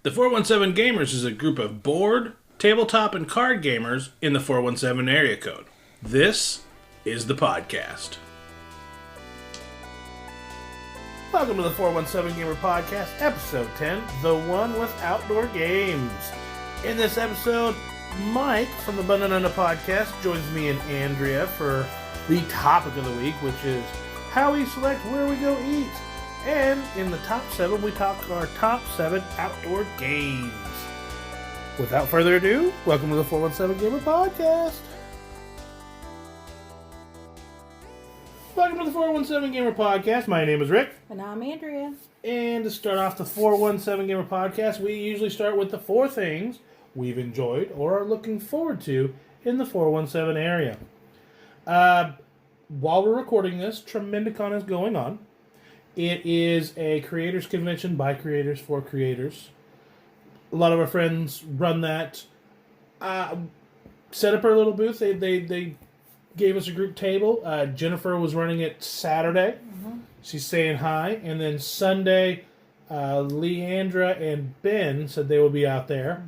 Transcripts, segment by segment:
The 417 Gamers is a group of board, tabletop, and card gamers in the 417 area code. This is the podcast. Welcome to the 417 Gamer Podcast, episode 10, the one with outdoor games. In this episode, Mike from the Banana Podcast joins me and Andrea for the topic of the week, which is how we select where we go eat. And in the top 7, we talk our top 7 outdoor games. Without further ado, welcome to the 417 Gamer Podcast. Welcome to the 417 Gamer Podcast. My name is Rick. And I'm Andrea. And to start off the 417 Gamer Podcast, we usually start with the 4 things we've enjoyed or are looking forward to in the 417 area. While we're recording this, Tremendico is going on. It is a creators convention by creators for creators. A lot of our friends run that. Set up our little booth. They gave us a group table. Jennifer was running it Saturday. Mm-hmm. She's saying hi. And then Sunday, Leandra and Ben said they will be out there.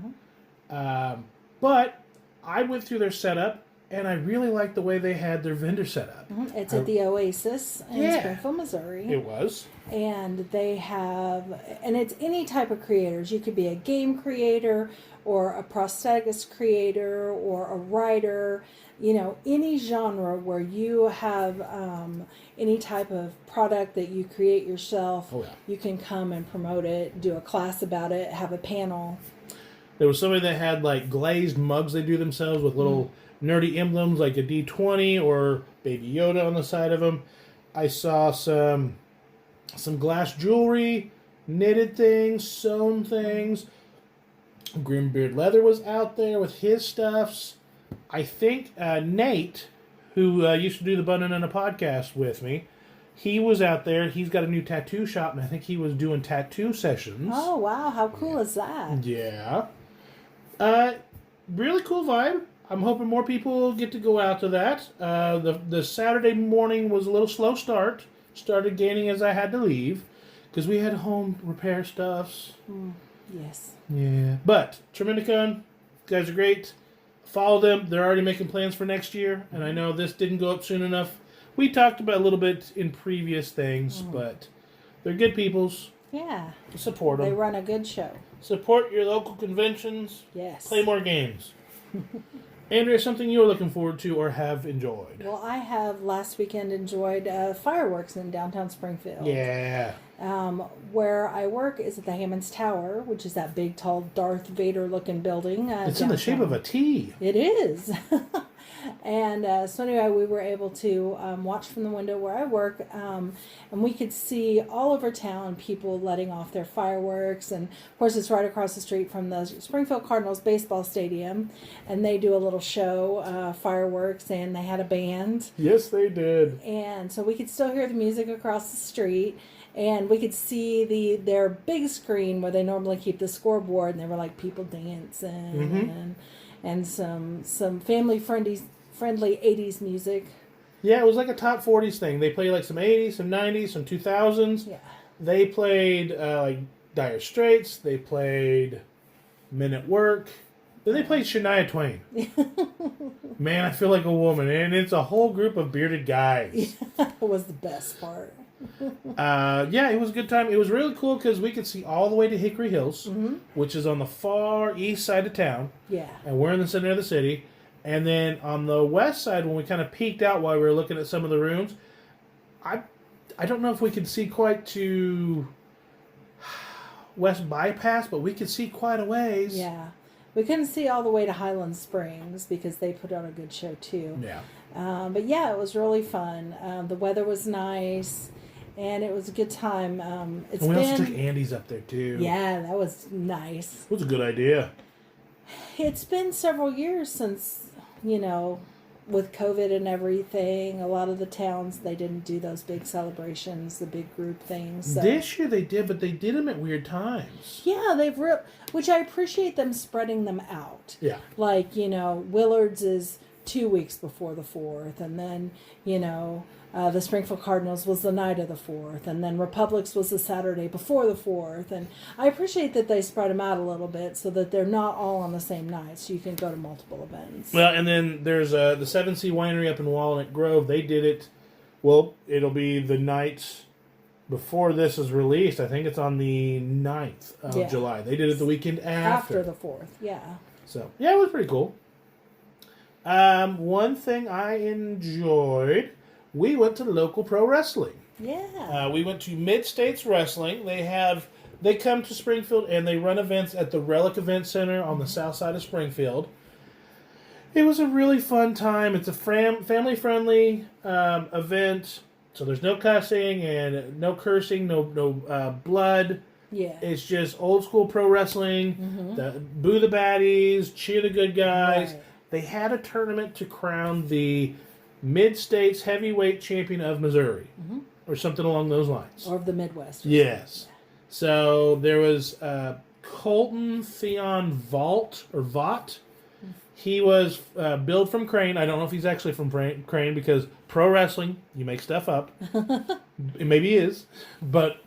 Mm-hmm. But I went through their setup, and I really liked the way they had their vendor set up. Mm-hmm. It's at the Oasis in Springfield, Missouri. It was. And they have, and it's any type of creators. You could be a game creator or a prosthetics creator or a writer, you know, any genre where you have any type of product that you create yourself. Oh, yeah. You can come and promote it, do a class about it, have a panel. There was somebody that had like glazed mugs they do themselves with little nerdy emblems like a D20 or Baby Yoda on the side of them. I saw some glass jewelry, knitted things, sewn things. Grimbeard Leather was out there with his stuffs. I think Nate, who used to do the Banana Podcast with me, he was out there. He's got a new tattoo shop, and I think he was doing tattoo sessions. Oh, wow. How cool is that? Yeah. Really cool vibe. I'm hoping more people get to go out to that. The Saturday morning was a little slow start. Started gaining as I had to leave because we had home repair stuffs. Yes. Yeah. But Tremendico, guys are great. Follow them. They're already making plans for next year, and I know this didn't go up soon enough. We talked about a little bit in previous things, but they're good peoples. Yeah. Support them. They run a good show. Support your local conventions. Yes. Play more games. Andrea, something you're looking forward to or have enjoyed? Well, I have last weekend enjoyed fireworks in downtown Springfield. Yeah. Where I work is at the Hammonds Tower, which is that big, tall Darth Vader-looking building. It's in the shape of a T. It is. And so anyway, we were able to watch from the window where I work, and we could see all over town people letting off their fireworks. And of course, it's right across the street from the Springfield Cardinals baseball stadium, and they do a little show, fireworks, and they had a band. Yes, they did. And so we could still hear the music across the street. And we could see their big screen where they normally keep the scoreboard, and there were like people dancing and some family-friendly 80s music. Yeah, it was like a top 40s thing. They played like some 80s, some 90s, some 2000s. Yeah. They played like Dire Straits. They played Men at Work. Then they played Shania Twain. Man, I feel like a woman. And it's a whole group of bearded guys. It was the best part. Yeah, it was a good time. It was really cool because we could see all the way to Hickory Hills, which is on the far east side of town. Yeah. And we're in the center of the city. And then on the west side, when we kind of peeked out while we were looking at some of the rooms, I don't know if we could see quite to West Bypass, but we could see quite a ways. Yeah. We couldn't see all the way to Highland Springs because they put on a good show too. Yeah. But yeah, it was really fun. The weather was nice. And it was a good time. And we also took Andy's up there, too. Yeah, that was nice. It was a good idea. It's been several years since, you know, with COVID and everything, a lot of the towns, they didn't do those big celebrations, the big group things. So. This year they did, but they did them at weird times. Yeah, which I appreciate them spreading them out. Yeah. Like, you know, Willard's is 2 weeks before the 4th, and then the Springfield Cardinals was the night of the 4th, and then Republics was the Saturday before the 4th. And I appreciate that they spread them out a little bit so that they're not all on the same night, so you can go to multiple events. Well, and then there's the 7C Winery up in Walnut Grove. They did it. Well, it'll be the night before this is released. I think it's on the 9th of July. They did it the weekend after. After the 4th, yeah. So, yeah, it was pretty cool. One thing I enjoyed, we went to local pro wrestling. Yeah. We went to Mid-States Wrestling. They come to Springfield and they run events at the Relic Event Center on the south side of Springfield. It was a really fun time. It's a family-friendly event, so there's no cussing and no cursing, no blood. Yeah. It's just old school pro wrestling. Boo the baddies, cheer the good guys. Right. They had a tournament to crown the Mid-States Heavyweight Champion of Missouri, or something along those lines. Or of the Midwest. Yes. So there was Colton Theon Vaught. He was billed from Crane. I don't know if he's actually from Crane because pro wrestling, you make stuff up. Maybe he is, but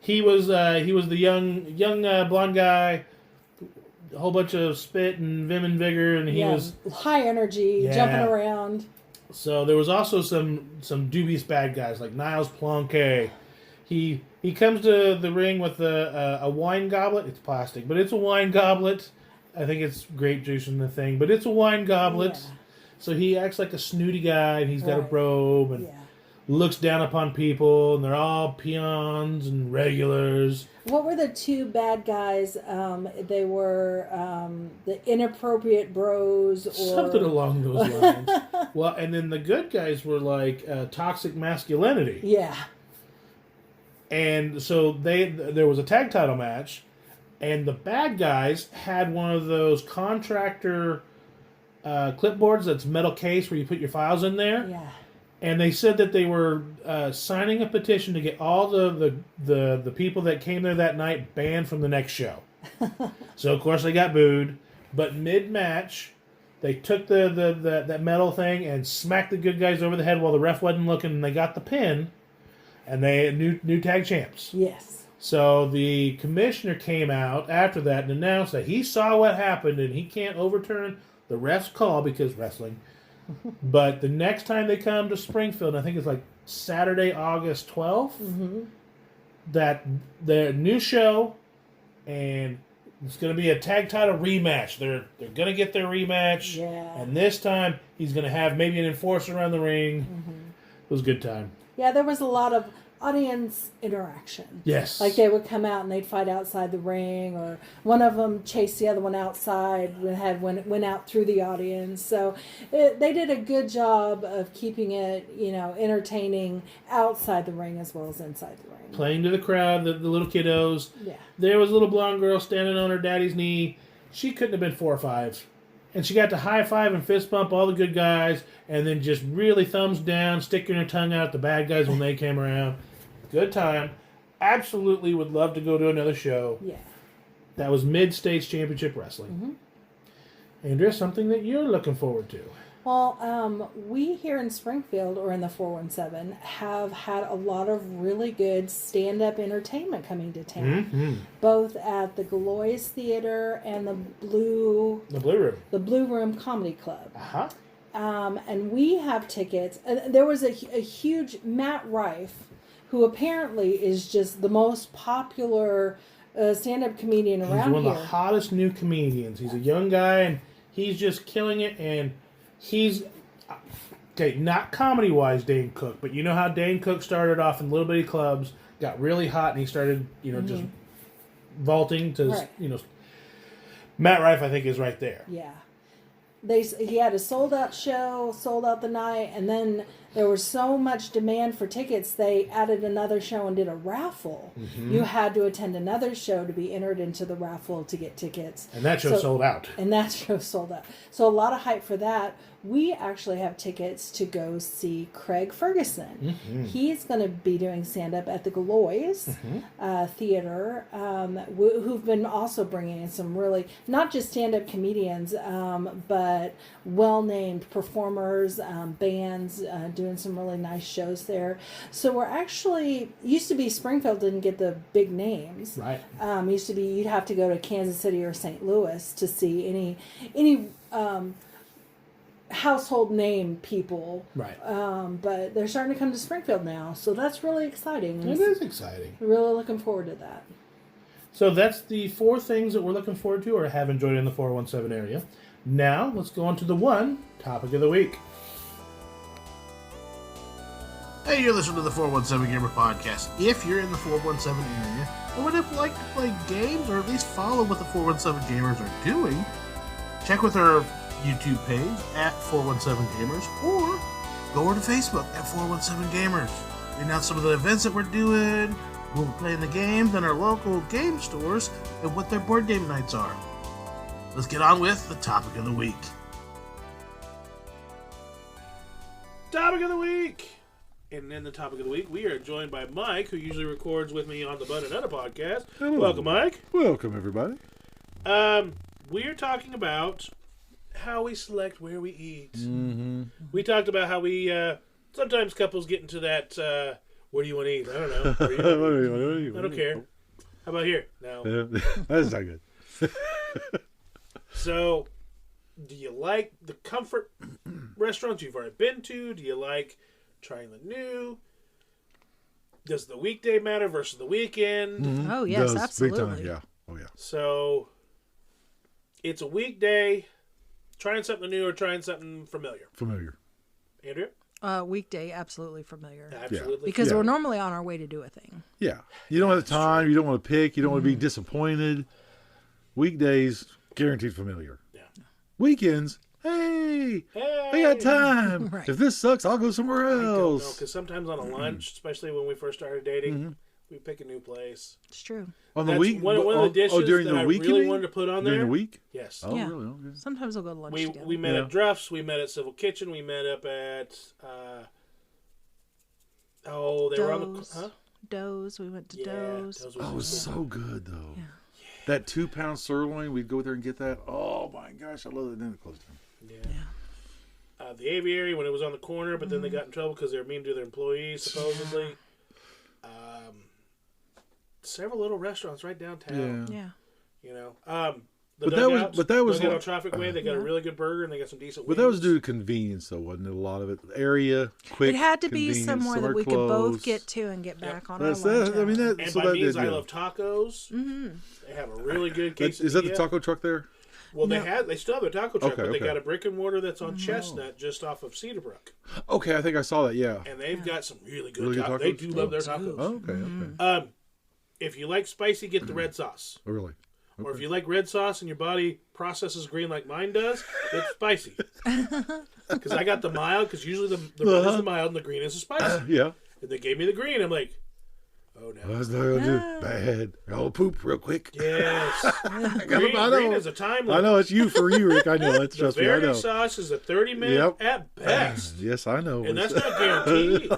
he was the young blonde guy, a whole bunch of spit and vim and vigor, and he was high energy, jumping around. So there was also some dubious bad guys like Niles Planquet. He comes to the ring with a wine goblet. It's plastic, but it's a wine goblet. I think it's grape juice in the thing, but it's a wine goblet. Yeah. So he acts like a snooty guy, and he's got a robe and looks down upon people, and they're all peons and regulars. What were the two bad guys? They were the inappropriate bros, or something along those lines. Well, and then the good guys were like toxic masculinity. Yeah. And so there was a tag title match. And the bad guys had one of those contractor clipboards that's metal case where you put your files in there. Yeah. And they said that they were signing a petition to get all the people that came there that night banned from the next show. So, of course, they got booed. But mid-match, they took that metal thing and smacked the good guys over the head while the ref wasn't looking, and they got the pin. And they new tag champs. Yes. So the commissioner came out after that and announced that he saw what happened and he can't overturn the ref's call because wrestling. But the next time they come to Springfield, I think it's like Saturday, August 12th, that the new show, and it's going to be a tag title rematch. They're going to get their rematch. Yeah. And this time he's going to have maybe an enforcer around the ring. It was a good time. Yeah, there was a lot of audience interaction. Yes. Like they would come out and they'd fight outside the ring, or one of them chased the other one outside and went out through the audience. So they did a good job of keeping it, entertaining outside the ring as well as inside the ring. Playing to the crowd, the little kiddos. Yeah. There was a little blonde girl standing on her daddy's knee. She couldn't have been 4 or 5. And she got to high five and fist bump all the good guys, and then just really thumbs down, sticking her tongue out at the bad guys when they came around. Good time. Absolutely would love to go to another show. Yeah. That was Mid-States Championship Wrestling. Andrea, something that you're looking forward to? Well, we here in Springfield, or in the 417, have had a lot of really good stand-up entertainment coming to town, both at the Galois Theater and the Blue Room Comedy Club. And we have tickets. There was a huge Matt Rife, who apparently is just the most popular stand-up comedian around here. He's one of the hottest new comedians. He's a young guy, and he's just killing it, and he's, not comedy-wise Dane Cook, but you know how Dane Cook started off in little bitty clubs, got really hot, and he started, just vaulting to, Matt Rife, I think, is right there. Yeah. He had a sold-out show, sold out the night, and then there was so much demand for tickets, they added another show and did a raffle. You had to attend another show to be entered into the raffle to get tickets. And that show sold out. And that show sold out. So a lot of hype for that. We actually have tickets to go see Craig Ferguson. He's going to be doing stand-up at the Galois Theater, who've been also bringing in some really, not just stand-up comedians, but well-named performers, bands, doing some really nice shows there. So we're actually, used to be Springfield didn't get the big names. Right. Used to be you'd have to go to Kansas City or St. Louis to see any household name people. Right. But they're starting to come to Springfield now, so that's really exciting. It is exciting. We're really looking forward to that. So that's the 4 things that we're looking forward to or have enjoyed in the 417 area. Now, let's go on to the one topic of the week. Hey, you're listening to the 417Gamer podcast. If you're in the 417 area or would like to play games or at least follow what the 417Gamers are doing, check with our YouTube page at 417Gamers or go over to Facebook at 417Gamers. We announce some of the events that we're doing, who we're playing the games, and our local game stores, and what their board game nights are. Let's get on with the topic of the week. Topic of the week! And in the topic of the week, we are joined by Mike, who usually records with me on the Bud and Etta podcast. Hello. Welcome, Mike. Welcome, everybody. We are talking about how we select where we eat. Mm-hmm. We talked about how we sometimes couples get into that. Where do you want to eat? I don't know. Where do you want to eat? I don't care. How about here? No. That's not good. So, do you like the comfort restaurants you've already been to? Do you like trying the new? Does the weekday matter versus the weekend? Mm-hmm. Oh, yes, Does, absolutely. Big time, yeah. Oh, yeah. So, it's a weekday, trying something new or trying something familiar. Familiar. Andrea? Weekday, absolutely familiar. Absolutely. Because Yeah. we're normally on our way to do a thing. Yeah. You don't have the time. You don't want to pick. You don't want to be disappointed. Weekdays, guaranteed familiar. Yeah. Weekends, hey, I got time. Right. If this sucks, I'll go somewhere I don't know, else. because sometimes on a lunch, especially when we first started dating, we pick a new place. It's true. On the That's week? one of the dishes during that the I week, you really mean? wanted to put on During there. the week? Yes. Oh, Yeah. really? Okay. Sometimes we'll go to lunch together. We met Yeah. at Druff's. We met at Civil Kitchen. We met up at they were on the Doe's. Doe's. We went to Doe's. Doe's Oh, it was so good, though. Yeah. That 2-pound sirloin, we'd go there and get that. Oh, my gosh, I love it. Then it closed down. Yeah. The aviary when it was on the corner, but then they got in trouble because they were mean to their employees, supposedly. Several little restaurants right downtown. Yeah. Yeah. You know, But that was on like- Traffic Way. They got a Yeah. really good burger and they got some decent. But that was wings. due to convenience, though, wasn't it? A lot of it. Area, quick. It had to be convenience, somewhere that we could close. both get to and get back on That's our lunch that. I mean, hour. that. And So by that means, did. I Yeah. love tacos. Mm-hmm. They have a really good quesadilla. Is that the taco truck there? Well, No. they still have a taco truck, Okay, but they okay. got a brick and mortar that's on Chestnut, just off of Cedarbrook, Okay, I think I saw that. Yeah. and they've got some really good Really good tacos. They tacos? do love their They tacos. do. Oh, okay. Okay. If you like spicy, get the red sauce. Oh, really? Or if you like red sauce and your body processes green like mine does, it's spicy. Because I got the mild, because usually the red is the mild and the green is the spicy. Yeah. And they gave me the green. I'm like, oh no. That's not gonna do bad. I'll poop real quick. Yes. I green, know. green is a time limit. I know it's you for you, Rick. I know. That's The trust me. I verde know. sauce is a 30-minute Yep. at best. Yes, I know. And that's not guaranteed.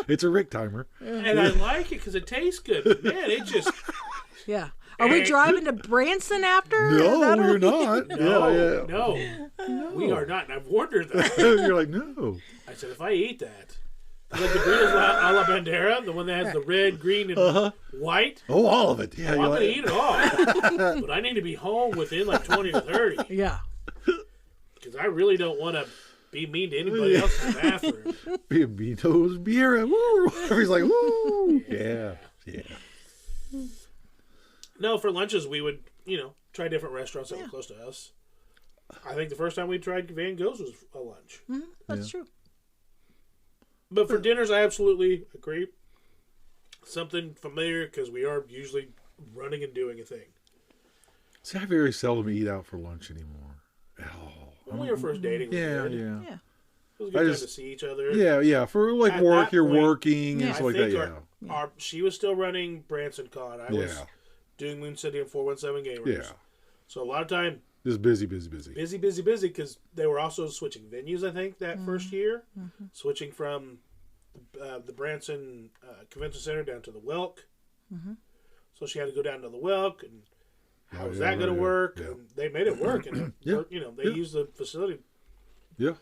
It's a Rick timer. And I like it because it tastes good. But man, it just... Yeah. Are we driving to Branson after? No, That'll- you're not. No, Yeah. no. We are not. And I've warned her that. You're like, no. I said, if I eat that... Like the burritos a la bandera, the one that has the red, green, and white. Oh, all of it. Yeah. Well, I'm you're going to like, eat it all. But I need to be home within like 20 to 30. Yeah. Because I really don't want to be mean to anybody else in the bathroom. Bienvenidos, Biera. Woo. He's like, woo. Yeah. Yeah. No, for lunches, we would, try different restaurants that were close to us. I think the first time we tried Van Gogh's was a lunch. That's true. But for dinners, I absolutely agree. Something familiar, because we are usually running and doing a thing. See, I very seldom eat out for lunch anymore. At all. When we were first dating, we Yeah, did. yeah. Yeah. It was a good time to see each other. Yeah. For like At work, that you're point, working and I stuff like think that. she was still running Branson Con. I was Yeah. doing Moon City and 417 Gamers. Yeah. So a lot of time, Just busy. busy, because they were also switching venues, I think, that first year. Switching from the Branson Convention Center down to the Welk. So she had to go down to the Welk, and how was that going to work? Yeah. And they made it work, and they used the facility, Yeah.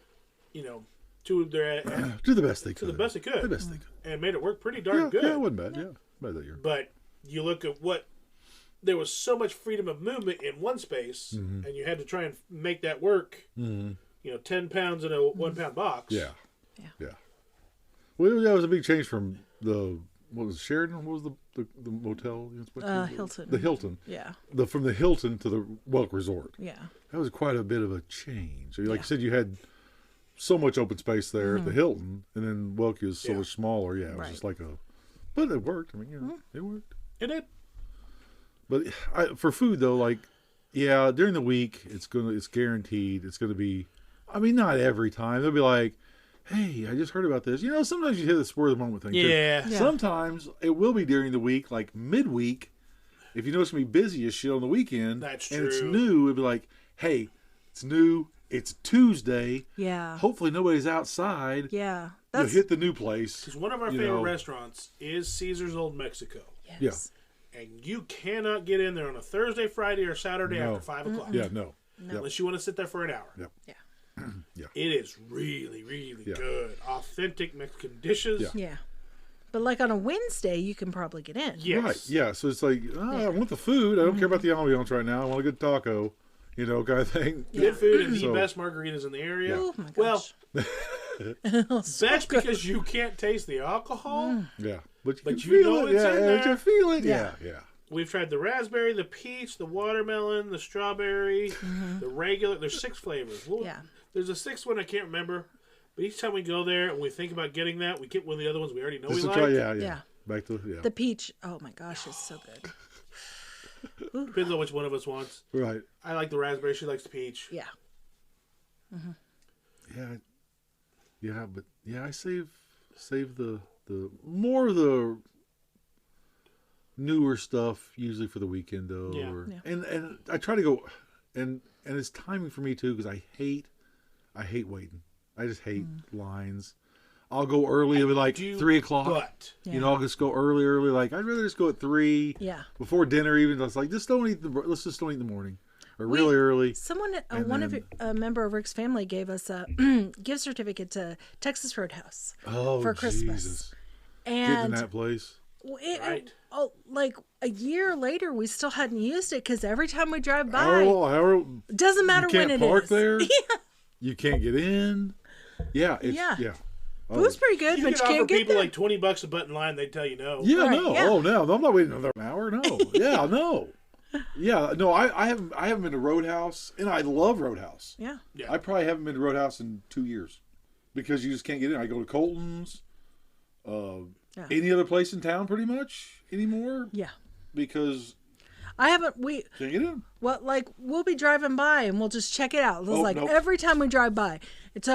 to their Do the best they could. to the best they could. The best they could. And made it work pretty darn good. Yeah, it wasn't bad. Yeah. Bad that year. But you look at there was so much freedom of movement in one space, and you had to try and make that work. 10 pounds in a 1 pound box. Yeah. Well, that was a big change from what was it, Sheridan? What was the motel? Hilton. The Hilton. Yeah. From the Hilton to the Welk Resort. Yeah. That was quite a bit of a change. Like you said, you had so much open space there at the Hilton, and then Welk is so much smaller. Yeah, it was just like but it worked. I mean, it worked. It did. But for food though, like, during the week, it's guaranteed. It's gonna be. I mean, not every time. They'll be like, "Hey, I just heard about this." Sometimes you hit the spur of the moment thing. Yeah. Too. Sometimes it will be during the week, like midweek. If you know it's gonna be busy as shit on the weekend, That's and it's true. new, it'll be like, "Hey, it's new. It's Tuesday. Yeah. Hopefully nobody's outside. Yeah. You'll hit the new place." Because one of our favorite restaurants is Caesar's Old Mexico. Yes. And you cannot get in there on a Thursday, Friday, or Saturday No. after 5 o'clock. Yeah, no. Unless you want to sit there for an hour. Yep. Yeah. It is really, really good. Authentic Mexican dishes. Yeah. Yeah. But like on a Wednesday, you can probably get in. Yes. Right. Yeah. So it's like, I want the food. I don't care about the ambiance right now. I want a good taco, kind of thing. Good food and the So- best margaritas in the area. Oh my Well, gosh. best because you can't taste the alcohol. Yeah. But But can you feel know it. it's Yeah. in Yeah. there. You feel it. Yeah. Yeah. We've tried the raspberry, the peach, the watermelon, the strawberry, the regular. There's 6 flavors. Yeah. There's a 6th one I can't remember. But each time we go there and we think about getting that, we get one of the other ones we already know Just we to like. try. Yeah. Yeah. Back to The peach. Oh my gosh, it's so good. Depends on which one of us wants. right. I like the raspberry. She likes the peach. Yeah. Yeah. Yeah. But I save the more of the newer stuff usually for the weekend though. Yeah. And I try to go, and it's timing for me too because I hate waiting. I just hate lines. I'll go early. It'll be like 3 o'clock. But I'll just go early. Like I'd rather just go at 3. Yeah. Before dinner, even. It's like let's just don't eat in the morning or really early. Someone, And a member of Rick's family gave us a gift certificate to Texas Roadhouse Oh, for Christmas. Jesus. Getting And that place. Right. like a year later, we still hadn't used it because every time we drive by, doesn't matter you when can't it park is. there. Yeah. You can't get in. Yeah. Yeah. Oh. Food's pretty good, you but could you offer can't get people there. like $20 a butt in line, they'd tell you no. Yeah, Right, no. yeah. Oh, no. I'm not waiting another hour. No. Yeah, no. Yeah, no. I haven't been to Roadhouse, and I love Roadhouse. Yeah. Yeah. I probably haven't been to Roadhouse in 2 years because you just can't get in. I go to Colton's, any other place in town, pretty much anymore. Yeah. Because I haven't. can't get in. Well, like we'll be driving by and we'll just check it out. It's like nope. every time we drive by, it's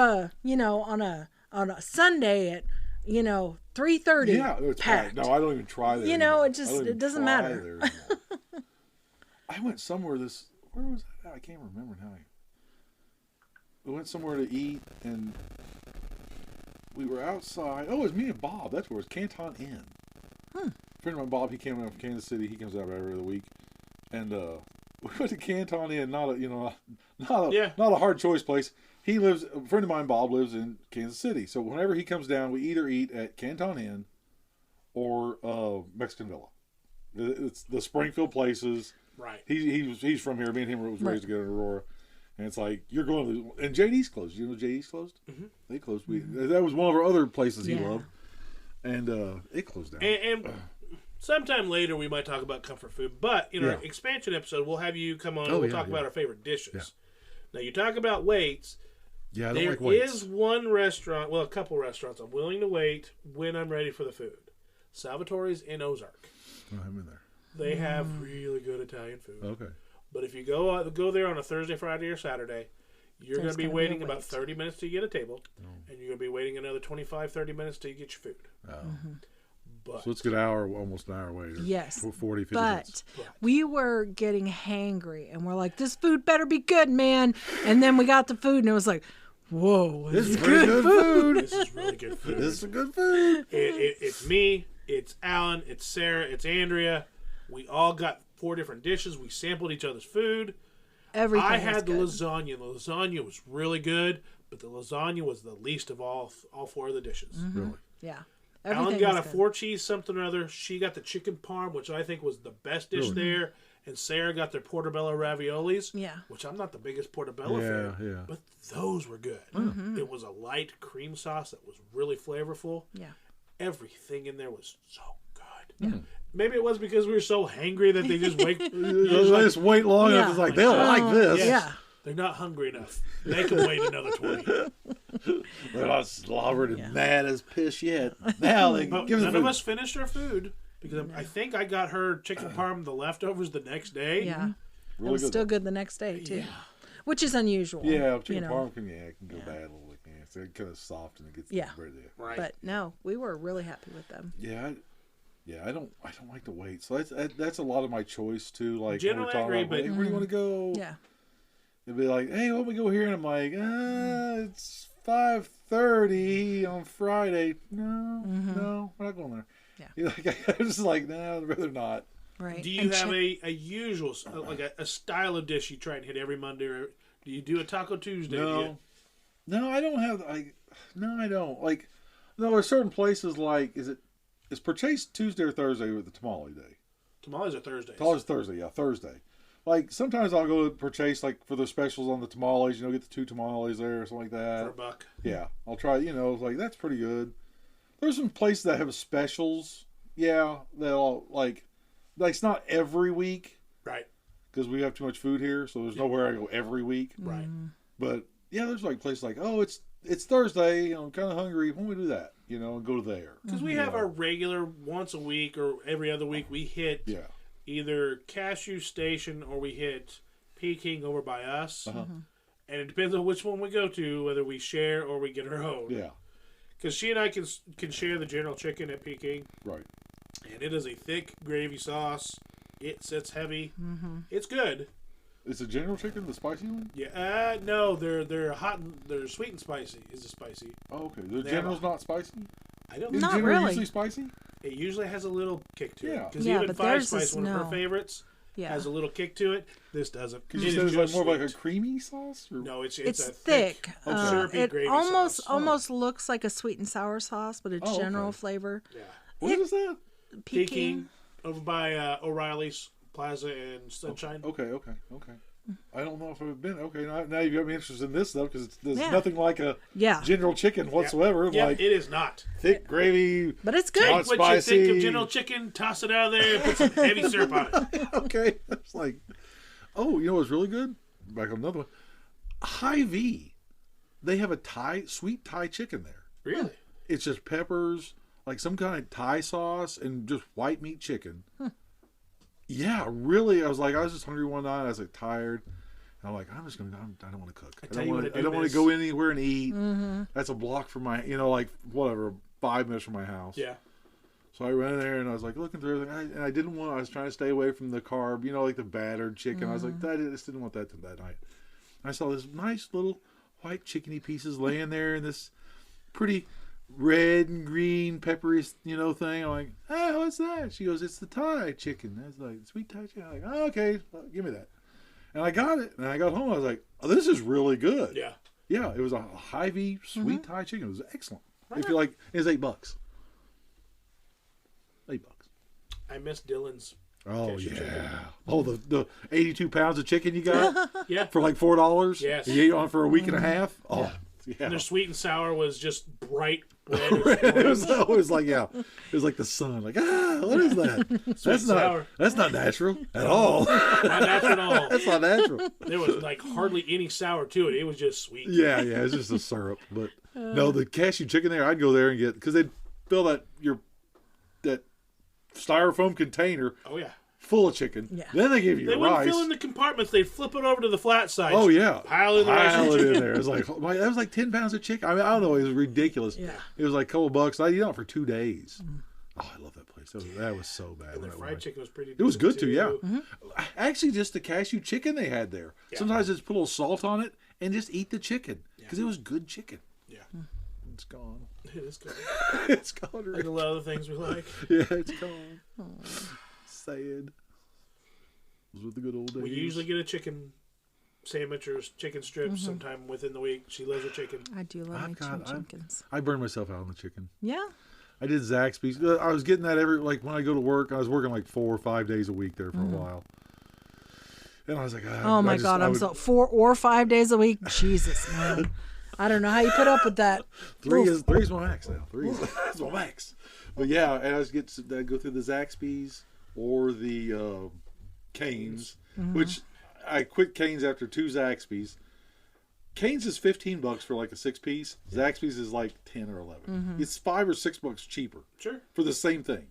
on a Sunday at 3:30. Yeah, it's packed. packed. No, I don't even try there. You know, anymore. it just- I don't it even doesn't try matter. there anymore. I went somewhere where was that? I can't remember now. We went somewhere to eat and we were outside. Oh, it was me and Bob. That's where it was. Canton Inn. A friend of mine, Bob, he came out from Kansas City. He comes out every other week. And we went to Canton Inn, not a hard choice place. A friend of mine, Bob, lives in Kansas City. So whenever he comes down, we either eat at Canton Inn or Mexican Villa. It's the Springfield places. Right. He's from here. Me and him was raised together in Aurora. And it's like, you're going to... And JD's closed. You know JD's closed? Mm-hmm. They closed. That was one of our other places he loved. And it closed down. And sometime later we might talk about comfort food. But in our expansion episode, we'll have you come on and we'll talk about our favorite dishes. Yeah. Now, you talk about waits. Yeah, I don't There like weights. is one restaurant, well, a couple restaurants I'm willing to wait when I'm ready for the food. Salvatore's in Ozark. I'm in there. They have really good Italian food. Okay. But if you go there on a Thursday, Friday, or Saturday, You're going to be waiting about 30 minutes to get a table, and you're going to be waiting another 25-30 minutes to get your food. But, so it's an almost an hour later. Yes. 40, 50 but minutes. we were getting hangry, and we're like, this food better be good, man. And then we got the food, and it was like, whoa, This is pretty good food. This is really good food. This is good food. It's me, it's Alan, it's Sarah, it's Andrea. We all got 4 different dishes. We sampled each other's food. Everything I was had the good. lasagna. The lasagna was really good, but the lasagna was the least of all 4 of the dishes. Really? Yeah. Alan Everything got was a good. 4-cheese something or other. She got the chicken parm, which I think was the best dish there. And Sarah got their portobello raviolis, Yeah. which I'm not the biggest portobello fan, Yeah. but those were good. It was a light cream sauce that was really flavorful. Yeah. Everything in there was so good. Yeah. Maybe it was because we were so hangry that they just Just wait long enough. It's like, they'll like this. Yes. Yeah. They're not hungry enough. They can wait another 20. They're not slobbered and mad as piss yet. Now they But give us none food. of us finished our food because I think I got her chicken parm, the leftovers, the next day. Yeah. It Really was good, still though. good the next day, too. Which is unusual. Yeah, chicken you know. parm can go bad a little bit. Yeah, it's kind of soft and it gets Yeah. right there. Right. But no, we were really happy with them. I don't like to wait. So that's a lot of my choice too. Like Generally, when we're I agree, talking about, but- hey, where do you want to go? Yeah. It'd be like, hey, why don't we go here? And I'm like, it's 5:30 on Friday. No, we're not going there. Yeah. You're like, I'm just like, no, I'd rather not. Right. Do you have a usual, like a style of dish you try and hit every Monday? Or do you do a Taco Tuesday? No, I don't have. No, I don't. Like, no, there's certain places like, is Purchase Tuesday or Thursday with the tamale day? Tamales are Thursdays. Tamales Thursday, yeah, Thursday. Like, sometimes I'll go to Purchase, like, for the specials on the tamales, get the 2 tamales there or something like that. For $1. Yeah, I'll try, like, that's pretty good. There's some places that have specials, that'll, like, it's not every week. Right. Because we have too much food here, so there's nowhere I go every week. Right. But, yeah, there's, like, places like, oh, it's Thursday, I'm kind of hungry, why don't we do that, and go there. Because we have our regular once a week or every other week we hit either Cashew Station or we hit Peking over by us. And it depends on which one we go to, whether we share or we get our own. Yeah. Because she and I can share the General Chicken at Peking. Right. And it is a thick gravy sauce. It sits heavy. It's good. Is the General Chicken the spicy one? Yeah. No, they're hot. They're sweet and spicy. Is it spicy? Oh, okay. The They General's have not spicy? I don't. Is Not General really. usually spicy? It usually has a little kick to it. Yeah. Because Yeah, even but Five theirs Spice, is one of her no. favorites, Yeah. has a little kick to it. This doesn't. Because It you is said it's like just more of like a sweet. creamy sauce? Or? No, it's It's a thick. syrupy It gravy almost sauce. almost looks like a sweet and sour sauce, but it's Oh, okay. general flavor. Yeah. What is that? Peking over by O'Reilly's Plaza and Sunshine. Okay. I don't know if I've been. Okay, now you've got me interested in this stuff because there's Yeah. nothing like a Yeah. General Chicken whatsoever. Yeah, Like it is not. thick gravy. But it's Take good. Not what spicy. you think of General Chicken, toss it out of there, and put some heavy syrup on it. Okay, it's like, oh, you know what's really good? Back on another one. Hy-Vee. They have a sweet Thai chicken there. Really? It's just peppers, like some kind of Thai sauce, and just white meat chicken. Yeah, really. I was just hungry one night. I was like tired. And I'm like, I don't want to cook. I tell you what I do don't want miss. to go anywhere and eat. That's a block from my, like whatever, 5 minutes from my house. Yeah. So I ran in there and I was like looking through everything. And I didn't want. I was trying to stay away from the carb, like the battered chicken. I was like, I just didn't want that that night. I saw this nice little white chickeny pieces laying there in this pretty red and green peppery, thing. I'm like, oh, what's that? She goes, it's the Thai chicken. I was like, sweet Thai chicken. I'm like, oh, okay, well, give me that. And I got it. And I got home. I was like, oh, this is really good. Yeah. Yeah, it was a Hy-Vee sweet Thai chicken. It was excellent. If you like, it was $8. $8. I miss Dylan's. Oh Cashew yeah. chicken. Oh, the 82 pounds of chicken you got Yeah. for like $4. Yes. You ate on for a week and a half. Oh, yeah. And their sweet and sour was just bright red. It was always like it was like the sun. Like what is that? sour. That's not natural at all. Not natural at all. That's not natural. There was like hardly any sour to it. It was just sweet. Yeah, it's just a syrup. But no, the cashew chicken there, I'd go there and get because they'd fill that styrofoam container Oh yeah. full of chicken. Yeah. Then they give you They your wouldn't rice. fill in the compartments. They'd flip it over to the flat side. Oh yeah, Pile in the rice and it in chicken. there. It was like that was like 10 pounds of chicken. I mean, I don't know. It was ridiculous. Yeah. It was like a couple bucks. I eat out for 2 days. Oh, I love that place. That was so bad. And the That fried way. chicken was pretty. It was good too. too. Yeah. Actually, just the cashew chicken they had there. Yeah. Sometimes just put a little salt on it and just eat the chicken because it was good chicken. Yeah. It's gone. It is good. It's gone. Like a lot of the things we like. Yeah, it's gone. Sad. Those were the good old days. We usually get a chicken sandwich or chicken strips sometime within the week. She loves her chicken. I do love my chickens. I burned myself out on the chicken. Yeah. I did Zaxby's. I was getting that when I go to work. I was working like 4 or 5 days a week there for a while. And I was like, Oh my God, I'm so 4 or 5 days a week. Jesus, man. I don't know how you put up with that. Three's my max now. That's my max. But yeah, and I'd go through the Zaxby's or the Cane's, which I quit Cane's after 2 Zaxby's. Cane's is $15 for like a 6-piece. Zaxby's is like 10 or 11. It's $5 or $6 cheaper. Sure. For the same thing.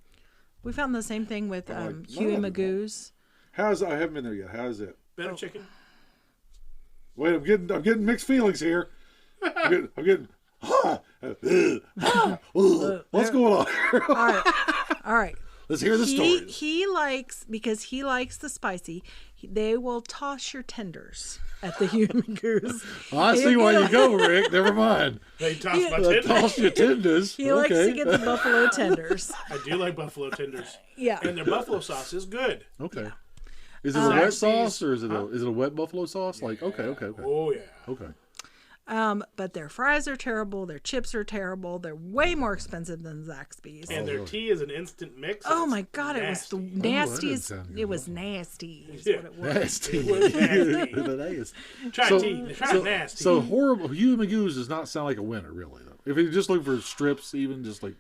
We found the same thing with Huey no. Magoo's. I haven't been there yet. How is it? Better chicken. Wait, I'm getting mixed feelings here. I'm getting what's going on here? All right. Let's hear the stories. He likes the spicy. They will toss your tenders at the Huey Magoo's. I see why you go, Rick. Never mind. They toss my tenders. Toss your tenders. He likes to get the buffalo tenders. I do like buffalo tenders. Yeah. And their buffalo sauce is good. Okay. Is it a wet Zaxby's, sauce or is it a wet buffalo sauce? Like okay. Oh, yeah. Okay. But their fries are terrible. Their chips are terrible. They're way more expensive than Zaxby's. And their tea is an instant mix. Oh my God! It was the nastiest. sound good. It was nasty. Is Yeah. what it was. Nasty. It was nasty. Try nasty. So horrible. Huey Magoo's does not sound like a winner, really. Though, if you're just looking for strips, even just like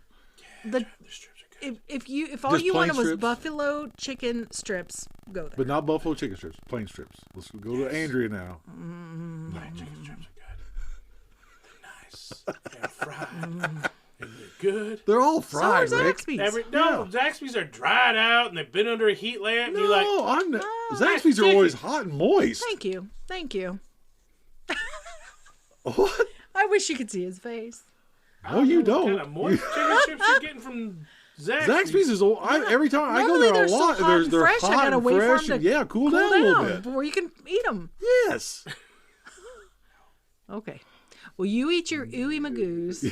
The The strips are good. if all Just you plain wanted was strips? buffalo chicken strips, go there. but not buffalo chicken strips, plain strips. Let's go to Andrea now. My chicken strips are good. They're nice. They're fried. And they're good. They're all So fried, are Rick. Zaxby's. Zaxby's are dried out and they've been under a heat lamp. And you're like, No, I'm not. Oh, Zaxby's are chicken. always hot and moist. Thank you. What? I wish you could see his face. No, you what don't. kind of moist chicken strips you're getting from Zaxby's? Zaxby's is old. Every time I go Normally there a they're lot. so hot and they're fresh. I hot gotta and wait for fresh. them And, to yeah, cool down a little bit. before you can eat them. Yes. Okay. Well, you eat your ooey magoo's,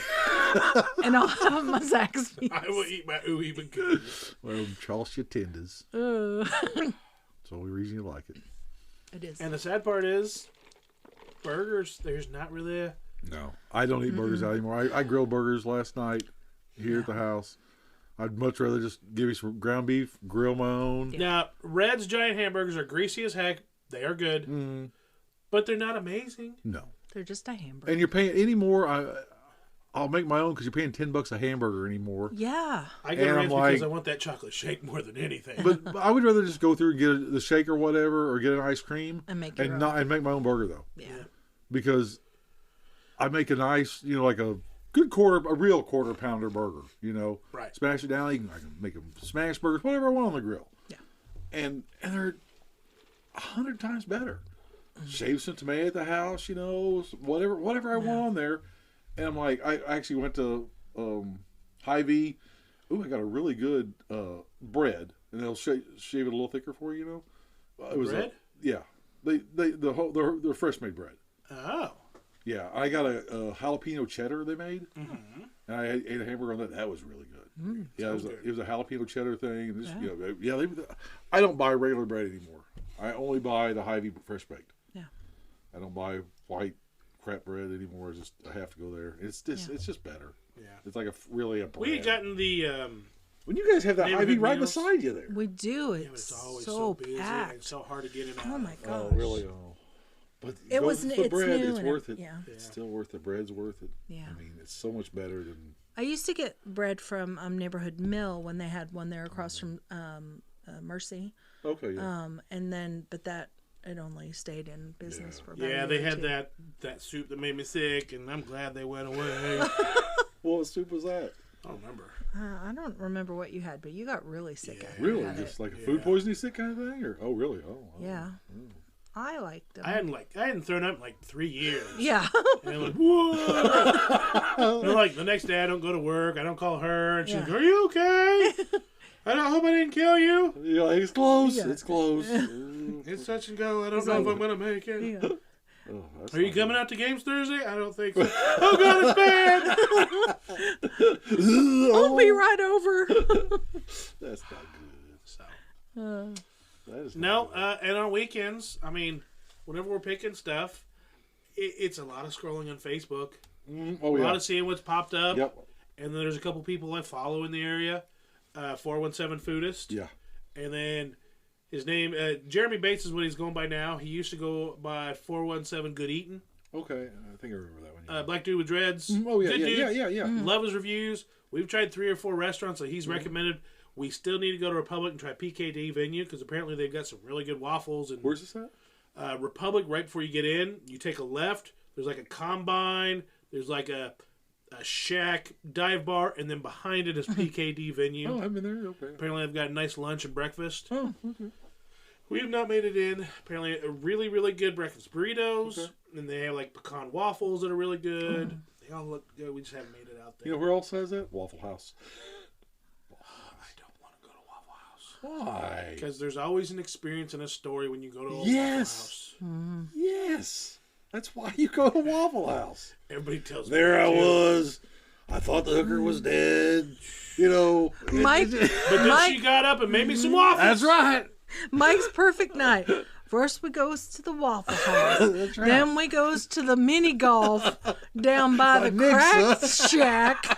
and I'll have my Zaxby's. I will eat my ooey magoo. Well, toss your tenders. Uh, That's the only reason you like it. it is. And the sad part is, burgers, there's not really a... No, I don't eat burgers out anymore. I grilled burgers last night here at the house. I'd much rather just give you some ground beef, grill my own. Now, Red's giant hamburgers are greasy as heck. They are good. But they're not amazing. No. They're just a hamburger. And you're paying anymore. I'll make my own because you're paying $10 a hamburger anymore. Yeah. I get And Red's I'm because like- I want that chocolate shake more than anything. But I would rather just go through and get the shake or whatever, or get an ice cream And make your own. and make my own burger though, Yeah. because I make a nice, like a real quarter pounder burger. Right. Smash it down. I can make them smash burgers, whatever I want on the grill. Yeah. And they're 100 times better. Shave some tomato at the house, whatever I want on there. And I'm like, I actually went to Hy-Vee. Ooh, I got a really good bread, and they'll shave it a little thicker for you. It was Bread? Yeah, they're fresh made bread. Oh. Yeah, I got a jalapeno cheddar they made, and I ate a hamburger on that. That was really good. Yeah, it was a jalapeno cheddar thing, and just, I don't buy regular bread anymore. I only buy the Hy-Vee fresh baked. Yeah. I don't buy white crap bread anymore. I have to go there. It's just better. Yeah. It's like really a brand. We had gotten the... when you guys have that Neighborhood Hy-Vee right meals. beside you there. We do. but It's, it's always so busy packed. and so hard to get it out. Oh my gosh. Oh, really? Oh. But It go was. with the It's bread. new. It's and worth it. Yeah. It's still worth it. Bread's worth it. Yeah. I mean, it's so much better than. I used to get bread from Neighborhood Mill when they had one there across from Mercy. Okay. Yeah. And then, but that it only stayed in business for about a Yeah, year they or had two. that soup that made me sick, and I'm glad they went away. What soup was that? I don't remember. I don't remember what you had, but you got really sick. after Really? you had Just it. like a food poisoning sick kind of thing? Or really? Oh. Yeah. I liked them. I hadn't thrown up in like 3 years. Yeah. And I'm like, whoa. And like the next day, I don't go to work. I don't call her, and she's like, "Are you okay? I hope I didn't kill you." Yeah, it's close. Yeah. It's close. It's touch and go. I don't know if I'm gonna make it. Yeah. Oh, that's Are you not coming out to games Thursday? I don't think so. Oh God, it's bad. I'll be right over. That's not good. So. That is No, not good. and on weekends, I mean, whenever we're picking stuff, it's a lot of scrolling on Facebook, Oh, a yeah. lot of seeing what's popped up, Yep. and then there's a couple people I follow in the area, 417 Foodist, Yeah. and then his name, Jeremy Bates is what he's going by now. He used to go by 417 Good Eatin', Okay. I think I remember that one. Yeah. black dude with dreads. Oh, yeah. Good dude. Yeah. Love his reviews. We've tried 3 or 4 restaurants that he's recommended. We still need to go to Republic and try PKD Venue because apparently they've got some really good waffles. And Where's this at? Republic, right before you get in, you take a left. There's like a combine. There's like a shack dive bar, and then behind it is PKD Venue. Oh, I've been there. Okay. Apparently, they've got nice lunch and breakfast. Oh, okay. We have not made it in. Apparently, a really, really good breakfast burritos. Okay. And they have like pecan waffles that are really good. They all look good. We just haven't made it out there. You know where else has that? Waffle House. I don't want to go to Waffle House. Why? Because there's always an experience and a story when you go to a Yes. Waffle House. Yes. That's why you go to Waffle House. Everybody tells me. There I that, too. was. I thought the hooker was dead. You know. Mike, But then she got up and made me some waffles. That's right. Mike's perfect night. First we goes to the Waffle House. That's right. Then we goes to the mini golf down by the Nick's, crack shack.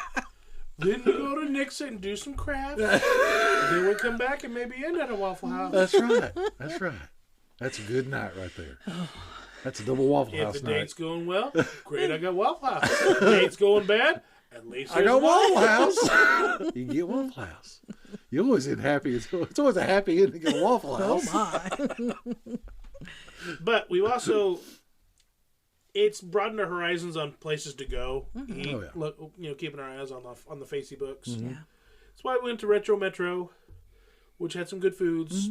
Then we go to Nixon and do some crafts. Then we come back and maybe end at a Waffle House. That's right. That's right. That's a good night right there. That's a double Waffle If House the night. date's going well, great, I got Waffle House. If the date's going bad, at least I there's got one. Waffle House. You can get Waffle House. You always get happy. It's always a happy ending at Waffle Oh House. my. But we've also, it's broadened our horizons on places to go. Eat, Oh, yeah. look, keeping our eyes on the Facey books. Yeah. That's why we went to Retro Metro, which had some good foods.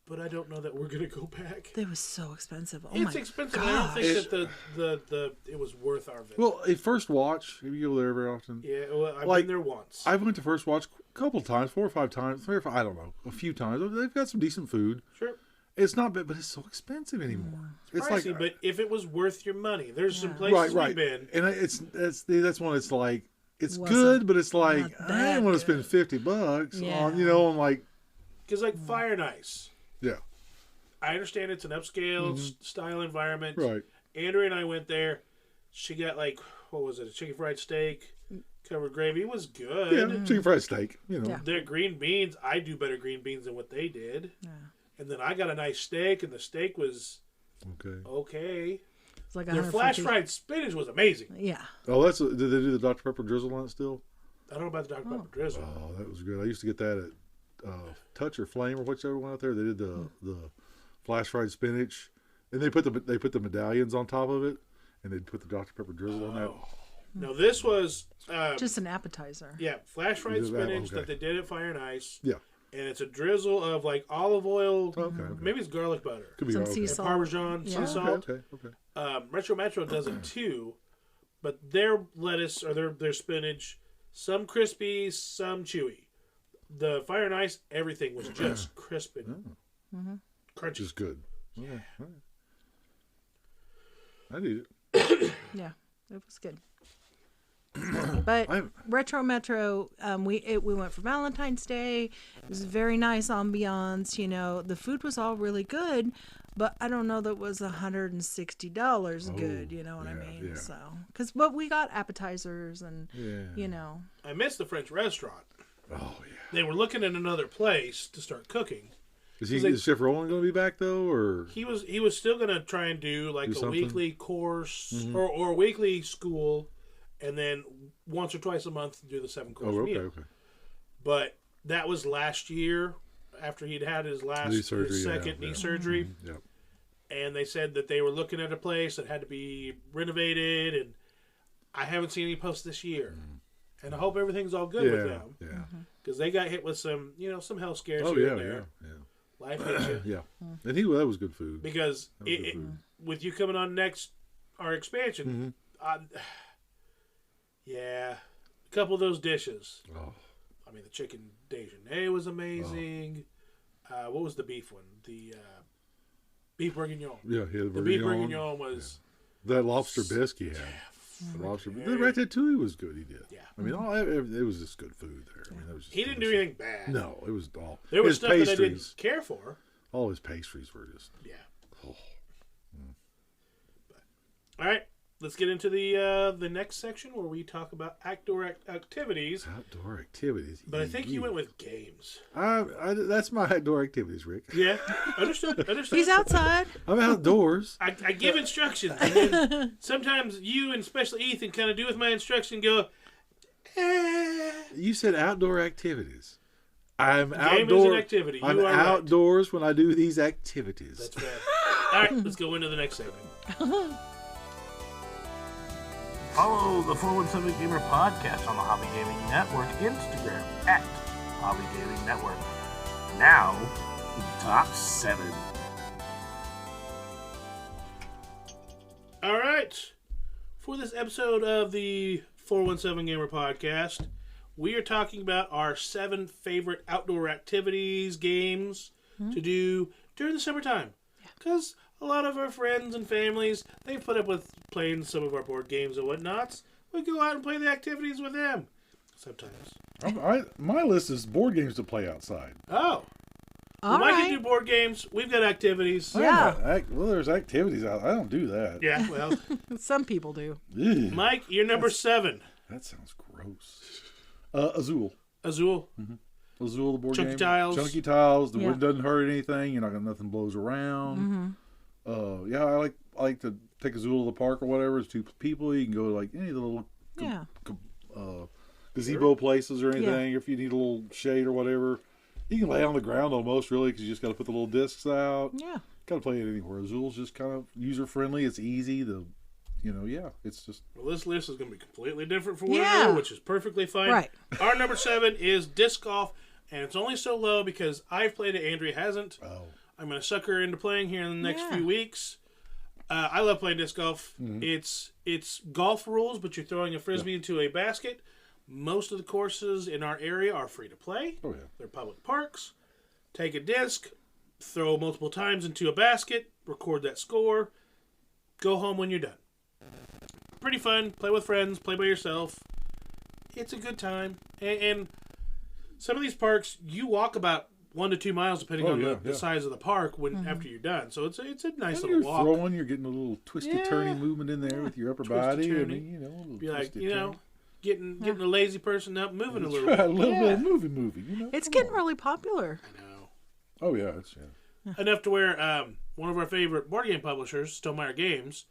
But I don't know that we're gonna go back. They was so expensive. Oh It's my expensive. gosh. I don't think that it was worth our visit. Well, at First Watch, if you go there very often, yeah, well, I've like, been there once. I went to First Watch a couple of times, 4 or 5 times, 3 or 5, I don't know, a few times. They've got some decent food. Sure. It's not bad, but it's so expensive anymore. It's Pricey, like, but if it was worth your money, there's some places right. we've been. And that's one. It's like it's Wasn't good, but it's like not I that didn't want to good. spend $50 Yeah. on like Because like Fire and Ice, yeah, I understand it's an upscale style environment. right. Andrea and I went there. She got like, what was it, a chicken fried steak, covered gravy. It was good. Yeah, chicken fried steak. Yeah. Their green beans, I do better green beans than what they did. Yeah. And then I got a nice steak, and the steak was Okay. okay. It's like Their flash 150. fried spinach was amazing. Yeah. Oh, did they do the Dr Pepper drizzle on it still? I don't know about the Dr. Pepper drizzle. Oh, that was good. I used to get that at Touch or Flame or whichever one out there. They did the flash fried spinach, and they put the medallions on top of it, and they'd put the Dr Pepper drizzle on that. No, this was Just an appetizer. yeah, flash fried You did that, spinach okay. that they did at Fire and Ice, Yeah, and it's a drizzle of like olive oil, okay. maybe it's garlic butter, Could be Some okay. sea and salt. Parmesan, Yeah. sea Okay, salt. okay. Retro Metro does it too, but their lettuce or their spinach, some crispy, some chewy. The Fire and Ice, everything was just crisp and crunchy. Which is good. Okay. All right. I need it. Yeah, it was good. But Retro Metro, we went for Valentine's Day. It was very nice ambiance. The food was all really good, but I don't know that it was $160 good. You know what I yeah, mean? yeah. So, but we got appetizers and Yeah. I missed the French restaurant. Oh yeah. They were looking at another place to start cooking. Is Chef Roland going to be back though, or He was still gonna try and do like Do a something? weekly course or a weekly school, and then once or twice a month do the 7-course oh okay, meal. okay. But that was last year after he'd had his Knee surgery, his yeah, second knee yeah. surgery, Yep. and they said that they were looking at a place that had to be renovated, and I haven't seen any posts this year. And I hope everything's all good with them. Yeah. Because they got hit with some, some health scares Oh, here yeah, and there. yeah. Life hits you. Yeah. And that was good food. Because with you coming on next, our expansion, a couple of those dishes. Oh. I mean, the chicken déjeuner was amazing. What was the beef one? The beef bourguignon. Yeah, the beef bourguignon was... Yeah. That lobster bisque he had. The lobster. The ratatouille was good. He did. Yeah. I mean, it was just good food there. I mean, that was just he didn't do anything bad. No, it was all. There was his stuff pastries, that I didn't care for. All his pastries were just. Yeah. Oh. All right, let's get into the next section where we talk about outdoor activities. Outdoor activities. But I think you went with games. That's my outdoor activities, Rick. Yeah, understood. He's outside. I'm outdoors. I give instructions, and then sometimes you and especially Ethan kind of do with my instruction and go, You said outdoor activities. I'm Game outdoors. is an activity. I'm You are outdoors when I do these activities. That's right. All right, let's go into the next segment. Follow the 417Gamer podcast on the Hobby Gaming Network Instagram at Hobby Gaming Network. Now, top 7. All right. For this episode of the 417Gamer podcast, we are talking about our 7 favorite outdoor activities, games to do during the summertime. Because a lot of our friends and families, they've put up with playing some of our board games and whatnots. We go out and play the activities with them. Sometimes. My list is board games to play outside. Oh. All Mike right. can do board games. We've got activities. Yeah. Well, there's activities out. I don't do that. Yeah, well. Some people do. Ugh. Mike, you're number 7. That sounds gross. Azul. Azul. Azul, the board Chunky game. tiles. Chunky tiles. The Yeah. wood doesn't hurt anything. You're not gonna nothing blows around. Yeah, I like to take Azul to the park or whatever. It's 2 people. You can go to like any of the little Yeah. gazebo places or anything. If you need a little shade or whatever, you can lay on the ground almost really because you just got to put the little discs out. Yeah. Got to play it anywhere. Azul's just kind of user friendly. It's easy. It's just. Well, this list is going to be completely different from Yeah. which is perfectly fine. Right. Our number 7 is disc golf, and it's only so low because I've played it, Andrea hasn't. Oh. I'm going to suck her into playing here in the next Yeah. few weeks. I love playing disc golf. It's golf rules, but you're throwing a frisbee into a basket. Most of the courses in our area are free to play. Oh yeah. They're public parks. Take a disc, throw multiple times into a basket, record that score, go home when you're done. Pretty fun. Play with friends, play by yourself. It's a good time. And some of these parks, you walk about 1 to 2 miles depending on the size of the park after you're done. So it's a nice And little you're walk. throwing, you're getting a little twisty-turny movement in there with your upper body. I Twisty-turny. mean, a little Be like, twisty-turny. getting a lazy person up, moving a little Right, bit. a little bit of movie. It's getting really popular. I know. Oh yeah, Enough to where one of our favorite board game publishers, Stonemeyer Games,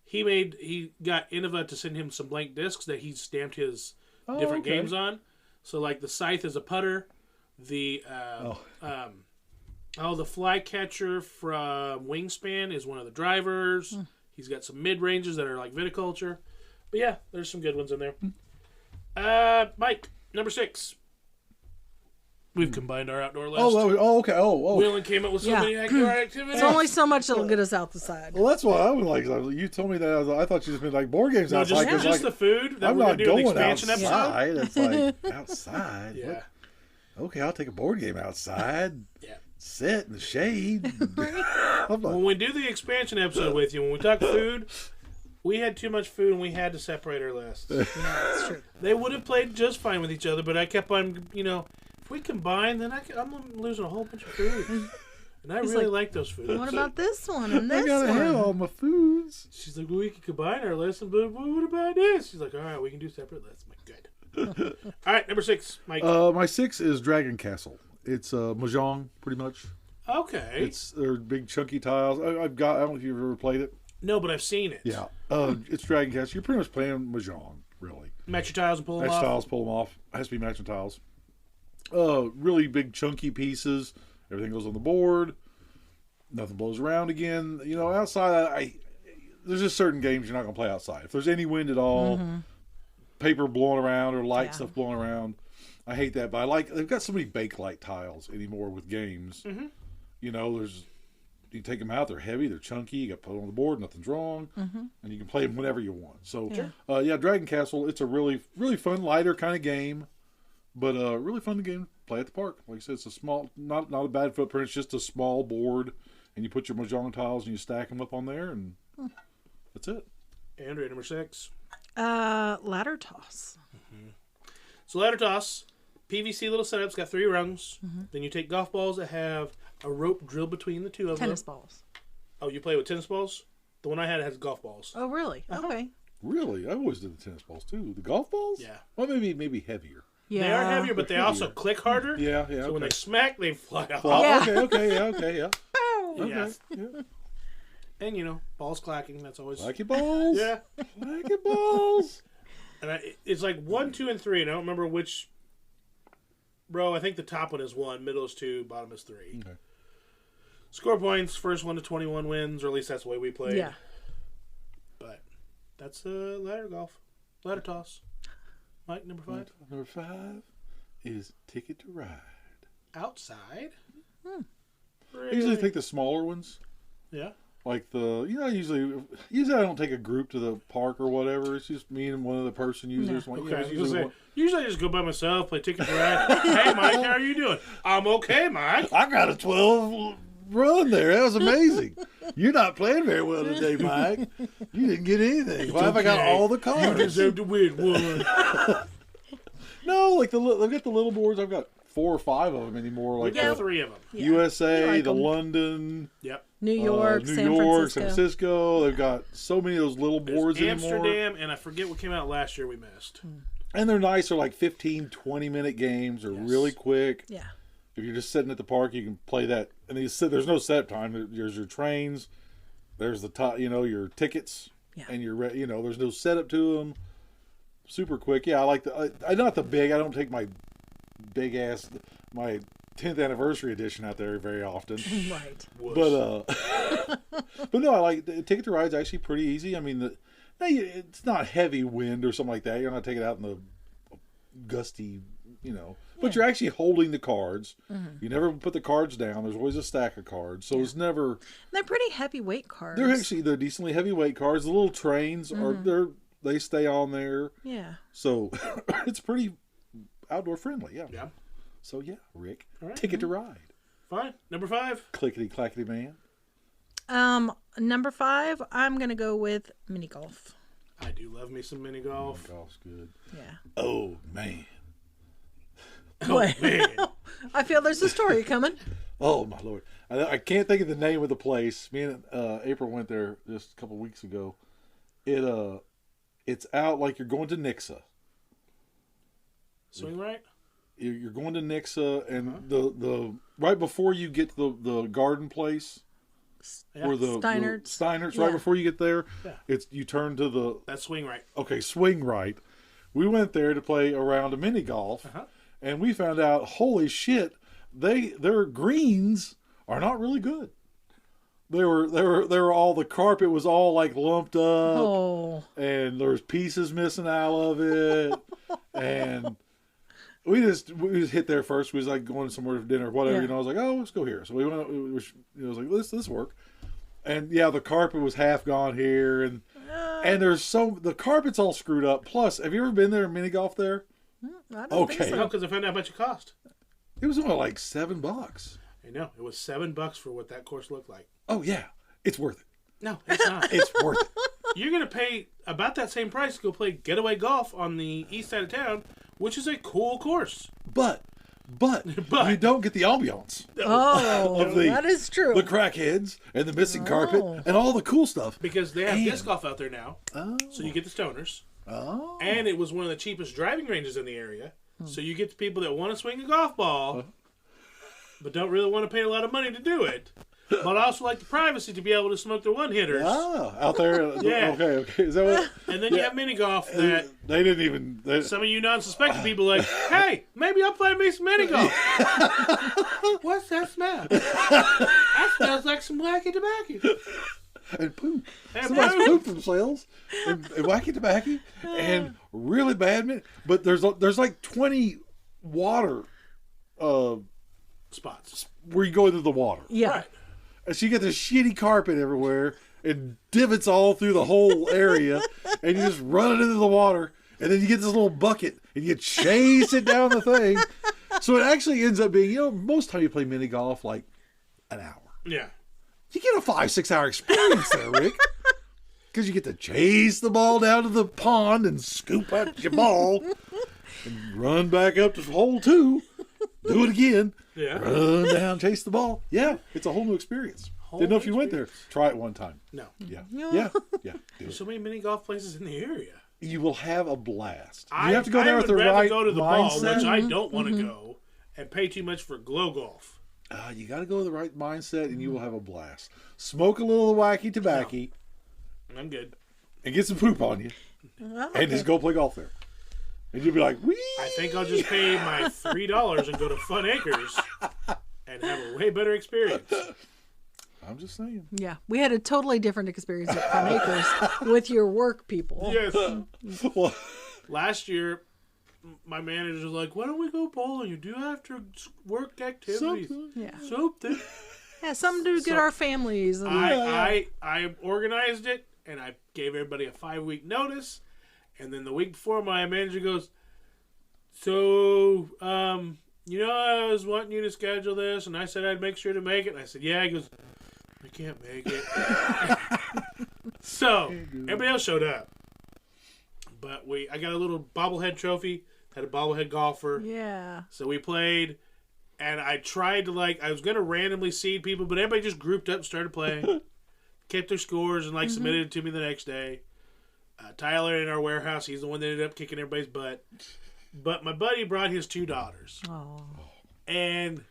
he got Innova to send him some blank discs that he stamped his different games on. So like the Scythe is a putter, the the Flycatcher from Wingspan is one of the drivers. He's got some mid ranges that are like viticulture. But yeah, there's some good ones in there. Mike, number 6. We've combined our outdoor list. Okay. Wheeling came up with so many outdoor activities. It's only so much that'll get us out the side. Well, that's what I was like. You told me that. I thought you just meant like board games No, outside. just like, the food that I'm we're not going to do in the going expansion episode. outside. It's like outside. Yeah. What? Okay, I'll take a board game outside. Yeah. Sit in the shade. I'm like, When we do the expansion episode with you, when we talk food, we had too much food and we had to separate our lists. That's true. They would have played just fine with each other, but I kept on, if we combine, then I'm losing a whole bunch of food. And I really like those foods. What about this one and I this gotta have all one? my foods. She's like, well, we can combine our lists, but what about this? She's like, all right, we can do separate lists. I'm like, good. All right, number 6, Mike. My 6 is Dragon Castle. It's Mahjong, pretty much. Okay. They're big chunky tiles. I don't know if you've ever played it. No, but I've seen it. Yeah. It's Dragon Castle. You're pretty much playing Mahjong, really. Match your tiles and pull them Match off. tiles, pull them off. It has to be matching tiles. Really big chunky pieces. Everything goes on the board. Nothing blows around again. Outside, there's just certain games you're not going to play outside. If there's any wind at all, paper blowing around or light Yeah. stuff blowing around. I hate that, but they've got so many Bakelite tiles anymore with games. Mm-hmm. You know, you take them out, they're heavy, they're chunky, you got to put them on the board, nothing's wrong, and you can play them whenever you want. So, Dragon Castle, it's a really, really fun, lighter kind of game, but really fun game to play at the park. Like I said, it's a small, not a bad footprint, it's just a small board, and you put your Mahjong tiles and you stack them up on there, and that's it. Andrea, number 6. Ladder toss. So ladder toss, PVC little setups, got 3 rungs. Then you take golf balls that have a rope drilled between the two of Tennis them. balls. Oh, you play with tennis balls? The one I had has golf balls. Oh, really? Okay. Really? I always did the tennis balls too. The golf balls? Yeah. Well, maybe heavier. Yeah. They are heavier, but they also click harder. Yeah. So when they smack, they fly off. Well, Yeah. Okay. Yeah. Yeah. And, you know, balls clacking. That's always... Like your balls. Yeah. Like your balls. And it's like 1, 2, and 3. And I don't remember which row. I think the top one is 1, middle is 2, bottom is 3. Okay. Score points, first 1 to 21 wins, or at least that's the way we played. Yeah. But that's ladder golf. Ladder toss. Mike, number 5. Number 5 is Ticket to Ride. Outside. I usually take the smaller ones. Yeah. Like usually I don't take a group to the park or whatever. It's just me and one other person usually. Okay. Usually I just go by myself, play Ticket to Ride. Hey, Mike, how are you doing? I'm okay, Mike. I got a 12 run there. That was amazing. You're not playing very well today, Mike. You didn't get anything. Why have I got all the cards? You deserve to win one. No, like I've got the little boards. I've got 4 or 5 of them anymore. Like We got the 3 of them. Yeah. USA, I like the 'em. London, Yep. New York, New San York, Francisco. San Francisco. They've got so many of those little boards There's anymore. Amsterdam, and I forget what came out last year we missed. And they're nice. They're like 15, 20-minute games. They're really quick. Yeah. If you're just sitting at the park, you can play that. And there's no setup time. There's your trains. There's the top, your tickets. Yeah. And there's no setup to them. Super quick. Yeah, I like I not the big. I don't take my big ass, my 10th anniversary edition out there very often. Right. But no, I like Ticket to Ride's actually pretty easy. I mean, it's not heavy wind or something like that. You're not taking it out in the gusty, But you're actually holding the cards. You never put the cards down. There's always a stack of cards, so it's never. They're pretty heavyweight cards. They're decently heavyweight cards. The little trains they stay on there. Yeah. So it's pretty outdoor friendly. Yeah. Yeah. So yeah, Rick, All right. Ticket to Ride. Fine. Number 5. Clickety clackety man. Number 5, I'm gonna go with mini golf. I do love me some mini golf. Golf's good. Yeah. Oh man. What? Man. I feel there's a story coming. Oh my lord! I can't think of the name of the place. Me and April went there just a couple weeks ago. It's out like you're going to Nixa. Swing right? You're going to Nixa, and the right before you get to the garden place, Yeah. where the Steinert's. Steinert's Yeah. right before you get there. Yeah. You turn to the That's swing right. swing right. We went there to play a round of mini golf, and we found out, holy shit, their greens are not really good. They were all, the carpet was all like lumped up, Oh. and there was pieces missing out of it, and we just hit there first. We was like going somewhere for dinner or whatever, Yeah. I was like, oh, let's go here. So we went. I was like, this work, and yeah, the carpet was half gone here, and the carpet's all screwed up. Plus, have you ever been there mini golf there? I don't Okay. think so. No, because I found out how much it cost. It was only like $7. I know. It was $7 for what that course looked like. Oh yeah, it's worth it. No, it's not. It's worth it. You're going to pay about that same price to go play getaway golf on the east side of town, which is a cool course. But you don't get the ambiance. Oh, Of the- that is true. The crackheads and the missing carpet and all the cool stuff. Because they have And- disc golf out there now. Oh. So you get the stoners. Oh. And it was one of the cheapest driving ranges in the area. So you get the people that want to swing a golf ball, but don't really want to pay a lot of money to do it. But also like the privacy to be able to smoke their one-hitters. Ah, out there. Yeah. Okay. Is that what? And then you have mini golf that They didn't even. some of you non-suspecting people are like, hey, maybe I'll play me some mini golf. What's that smell? That smells like some wacky tobacco. and poop. And Somebody's pooped themselves and wacky tobacco and really bad. But there's like 20 water spots where you go into the water. Yeah. Right. And so you get this shitty carpet everywhere and divots all through the whole area, and you just run it into the water, and then you get this little bucket and you chase it down the thing. So it actually ends up being, most time you play mini golf like an hour. Yeah. You get a 5-6 hour experience there, Rick. Because you get to chase the ball down to the pond and scoop out your ball and run back up to hole 2. Do it again. Yeah. Run down, chase the ball. Yeah, it's a whole new experience. Didn't know if you went there. Try it one time. No. Yeah. Yeah. Do There's it. so many mini golf places in the area. You will have a blast. You I have to go there with the would rather right go to the ball, mindset. which I don't want to go, and pay too much for glow golf. You got to go with the right mindset, and you will have a blast. Smoke a little wacky tobacco, I'm good. and get some poop on you, and just go play golf there. And you'll be like, wee! I think I'll just pay my $3 and go to Fun Acres and have a way better experience. I'm just saying. Yeah. We had a totally different experience at Fun Acres with your work people. Yes. Well, Last year, my manager was like, "Why don't we go bowling? You do after work activities." Yeah. Something. Yeah, something to get our families. And I organized it, and I gave everybody a 5-week notice. And then the week before, my manager goes, "So, I was wanting you to schedule this," and I said I'd make sure to make it. And I said, "Yeah." He goes, "I can't make it." So everybody else showed up, but I got a little bobblehead trophy. Had a bobblehead golfer. yeah. So we played, and I tried to I was gonna randomly seed people, but everybody just grouped up and started playing. Kept their scores and submitted it to me the next day. Tyler in our warehouse, he's the one that ended up kicking everybody's butt. But my buddy brought his 2 daughters. Oh. And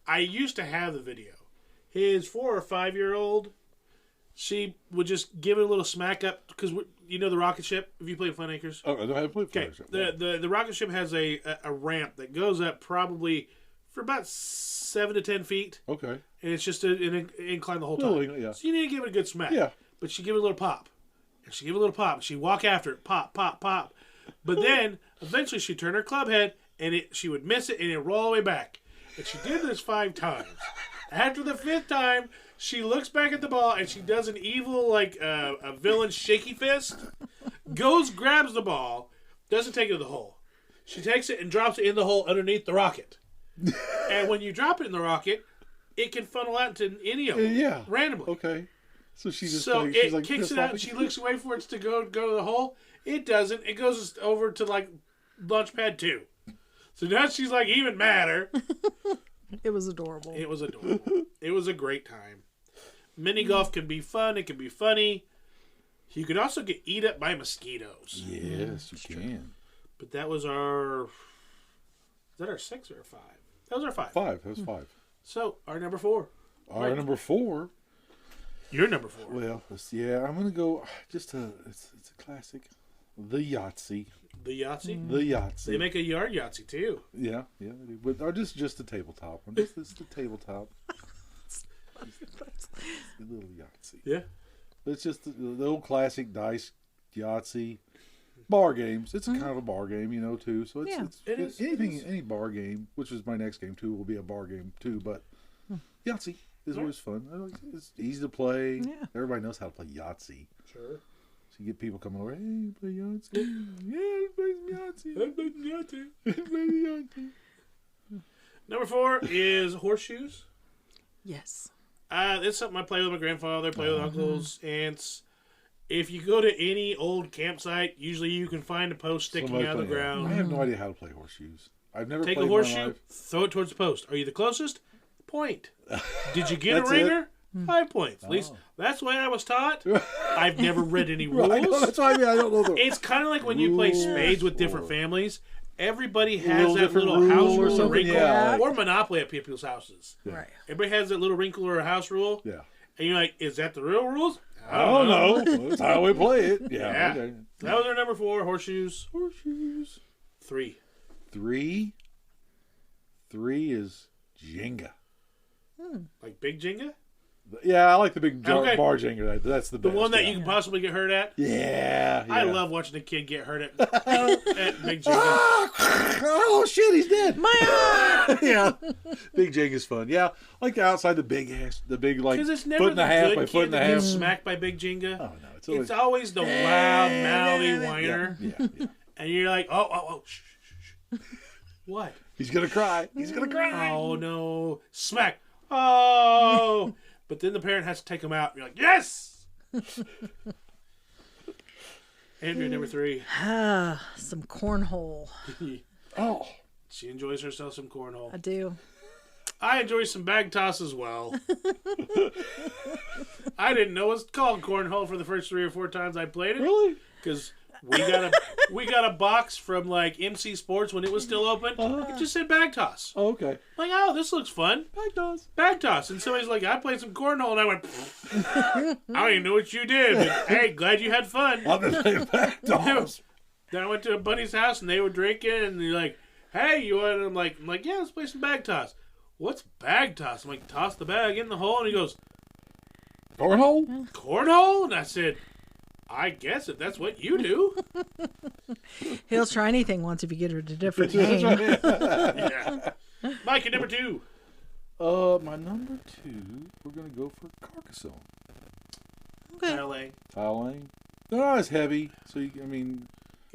I used to have the video. His 4 or 5-year-old, she would just give it a little smack up, because the rocket ship, if you play Fun Acres. I don't have to play Okay, the rocket ship has a ramp that goes up probably for about 7 to 10 feet. Okay. And it's just an incline the whole time. Yeah. So you need to give it a good smack. Yeah. But she give it a little pop. And she give it a little pop. And she walk after it. Pop, pop, pop. But then, eventually, she'd turn her club head, and she would miss it, and it'd roll all the way back. And she did this 5 times. After the 5th time, she looks back at the ball, and she does an evil, a villain shaky fist. Goes, grabs the ball, doesn't take it to the hole. She takes it and drops it in the hole underneath the rocket. And when you drop it in the rocket, it can funnel out into any of them. Yeah. Randomly. Okay. So she just So she's it kicks it out, and she looks away for it to go to the hole. It doesn't. It goes over to launch pad 2. So now she's even madder. It was adorable. It was adorable. It was a great time. Mini golf can be fun. It can be funny. You can also get eat up by mosquitoes. Yes, you can. But that was our. Is that our 6 or 5? That was our 5. 5. That was 5. So our number 4. Our number 4. Your number 4. Well, I'm gonna go. It's a classic. The Yahtzee. The Yahtzee. The Yahtzee. They make a yard Yahtzee too. Yeah, they do. But or just the tabletop one. It's the tabletop. The little Yahtzee. Yeah. It's just the old classic dice Yahtzee. Bar games. It's a kind of a bar game, too. So it's anything, any bar game, which is my next game too, will be a bar game too. But Yahtzee is always fun. It's easy to play. Yeah. Everybody knows how to play Yahtzee. Sure. So you get people coming over, hey, play Yahtzee. Yeah, play some Yahtzee. Play Yahtzee. Play Yahtzee. Number 4 is horseshoes. Yes. It's something I play with my grandfather, play with uncles, aunts. If you go to any old campsite, usually you can find a post sticking Somebody out of the play- ground. I have no idea how to play horseshoes. I've never Take played a in my horseshoe, life. throw it towards the post. Are you the closest? Point. Did you get a That's ringer? 5 points. At least that's the way I was taught. I've never read any rules. Right, no, that's why I don't know the It's kind of like when you play spades with different families. Everybody has Little that different little rule house or rule or something, wrinkle, yeah. or Monopoly at people's houses. Right. Everybody has that little wrinkle or a house rule. Yeah. And you're like, is that the real rules? I don't know. That's how we play it. Yeah. Yeah. Okay. That was our number 4, horseshoes. Horseshoes. 3. 3 is Jenga. Like big Jenga? Yeah, I like the big Okay. barge anchor. That's the The best. one that yeah. you can possibly get hurt at. Yeah, I yeah. love watching a kid get hurt at Big Jenga. Oh shit, he's dead. My eye! Yeah, Big Jenga's fun. Yeah, like outside the big ass, the big like Because it's never foot and the a half good by kid foot and a that half. gets smacked by Big Jenga. Oh no, It's always the loud, mouthy whiner. Yeah. And you're like, oh, shh, shh, shh. What? He's gonna cry. He's gonna cry. Oh, no. Smack. Oh. But then the parent has to take him out. You're like, yes! Andrea, number 3. Some cornhole. Oh, She enjoys herself some cornhole. I do. I enjoy some bag toss as well. I didn't know it was called cornhole for the first 3 or 4 times I played it. really? Because we got a box from like MC Sports when it was still open. It just said bag toss. Oh, okay. Like, oh, this looks fun. Bag toss. Bag toss. And somebody's like, I played some cornhole, and I went, I don't even know what you did. But, hey, glad you had fun. I've been playing bag toss. Then I went to a buddy's house, and they were drinking, and they're like, hey, you want? And I'm like, yeah, let's play some bag toss. What's bag toss? I'm like, toss the bag in the hole, and he goes, Cornhole? cornhole? And I said, I guess if that's what you do. He'll try anything once if you get her to a different game. Yeah. Mike, at number 2. My number 2, we're gonna go for Carcassonne. Okay. LA. Tile lane. They're not as heavy, so you, I mean,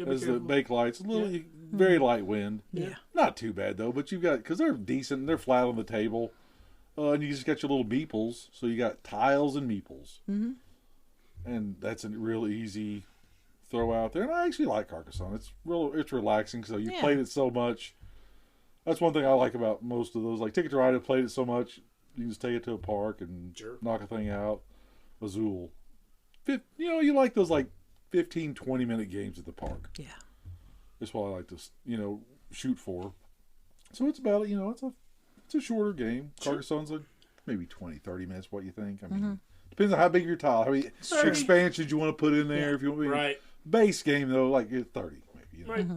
as the bake lights, a little, very light wind. Yeah. Not too bad though, but you've got, because they're decent, they're flat on the table, and you just got your little meeples. So you got tiles and meeples, and that's a real easy throw out there. And I actually like Carcassonne. It's relaxing. So you played it so much. That's one thing I like about most of those. Like Ticket to Ride, have played it so much, you can just take it to a park and knock a thing out. Azul, you like those like 15, 20-minute games at the park. Yeah. That's what I like to, shoot for. So it's about, it's a shorter game. Carcassonne's like maybe 20, 30 minutes, what you think. I mean, depends on how big your tile, how many expansions you want to put in there. Yeah. If you want Right. Base game, though, like 30, maybe. Right.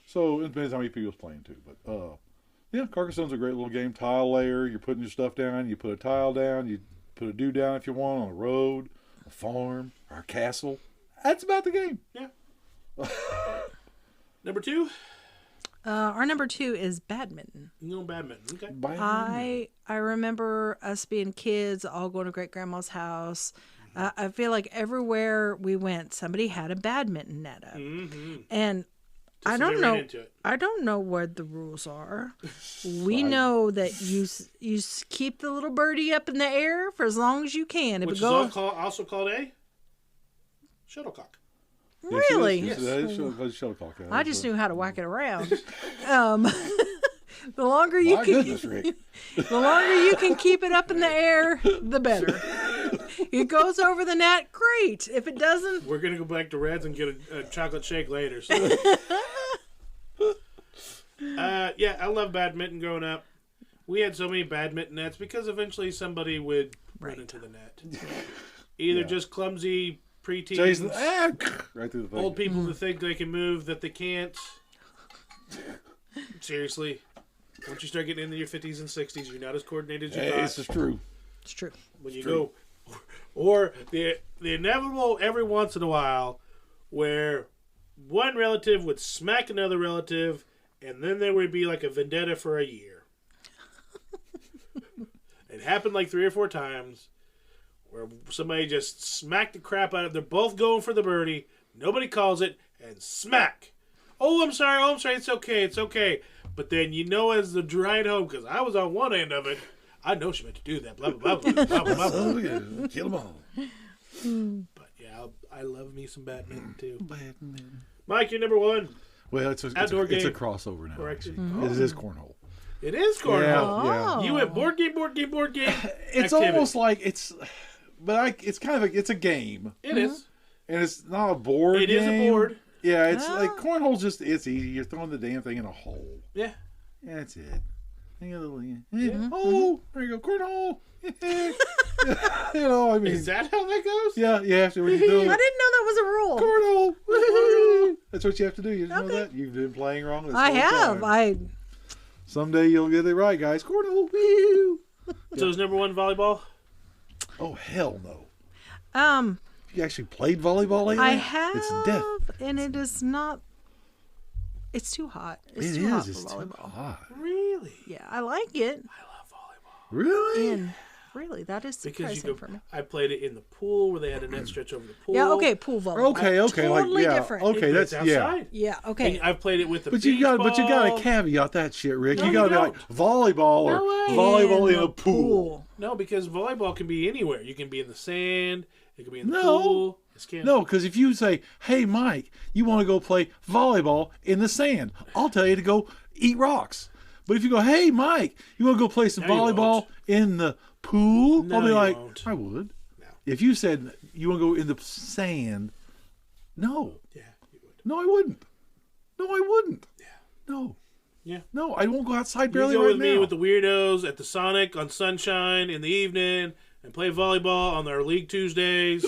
So it depends how many people's playing, too. But, Carcassonne's a great little game. Tile layer, you're putting your stuff down, you put a tile down, you put a dude down if you want on a road, a farm, or a castle. That's about the game. Yeah. Number 2? Our number 2 is badminton. No badminton. Okay. I remember us being kids, all going to great grandma's house. I feel like everywhere we went, somebody had a badminton net up, and I don't know what the rules are. We know that you keep the little birdie up in the air for as long as you can. If Which it goes, is also called a shuttlecock. really, Yes, that is shuttlecock. I just knew how to whack it around. The longer you My can, goodness, Rick. the longer you can keep it up in the air, the better. It goes over the net, great. If it doesn't, We're going to go back to Reds and get a chocolate shake later. So. I love badminton growing up. We had so many badminton nets because eventually somebody would run into the net. Either just clumsy preteens, Jason, right through the thing. old people that think they can move that they can't. Seriously. Once you start getting into your 50s and 60s, you're not as coordinated as you thought. This is true. it's true. When you go, or the inevitable every once in a while where one relative would smack another relative and then there would be like a vendetta for a year. It happened like 3 or 4 times where somebody just smacked the crap out of it. They're both going for the birdie. Nobody calls it and smack. Oh, I'm sorry. It's okay. But then as the ride home, because I was on one end of it, I know she meant to do that. Blah, blah, blah, blah, blah, blah, blah. Oh, yeah. Kill them all. But yeah, I love me some badminton too. Badminton. Mike, you're number 1. Well, it's a game. crossover now. Or Actually. actually- It is cornhole. It is cornhole. Yeah. You went board game. It's activity. almost like it's kind of it's a game, It is. and it's not a board. It is a game. board. Yeah, it's like cornhole's it's easy. You're throwing the damn thing in a hole. Yeah. Yeah, that's it. Oh, there you go, cornhole. I mean, Is that how that goes? yeah, you have to. When you do I didn't know that was a rule. cornhole. Woohoo. That's what you have to do. You know that? You've been playing wrong this I whole have. time. Someday you'll get it right, guys. Cornhole. Woo. So is number 1 volleyball? Oh, hell no. Um, You actually played volleyball lately? I have, It's death. and it is not. It's too hot. It's It too hot is. for It's too volleyball. hot. Really? Yeah, I like it. I love volleyball. Really? And really, that is Because surprising you for go, me. I played it in the pool where they had a net stretch over the pool. Yeah, okay, pool volleyball. Okay. Totally yeah. different. Okay, It's that's yeah. outside. Yeah, okay. And I've played it with the But beach you got ball. to caveat that shit, Rick. No, you got to you be like volleyball or No way. volleyball in the a pool. No, because volleyball can be anywhere. You can be in the sand. It can be in the No. pool. Yes, can. No, because if you say, "Hey, Mike, you want to go play volleyball in the sand?" I'll tell you to go eat rocks. But if you go, "Hey, Mike, you want to go play some No, you volleyball won't. in the pool?" No, I'll be you like, won't. "I would." No. If you said you want to go in the sand, no, Yeah, you would. no, I wouldn't. No, I wouldn't. Yeah. No, Yeah. no, I won't go outside You barely go right with me now. with the weirdos at the Sonic on Sunshine in the evening and play volleyball on our League Tuesdays.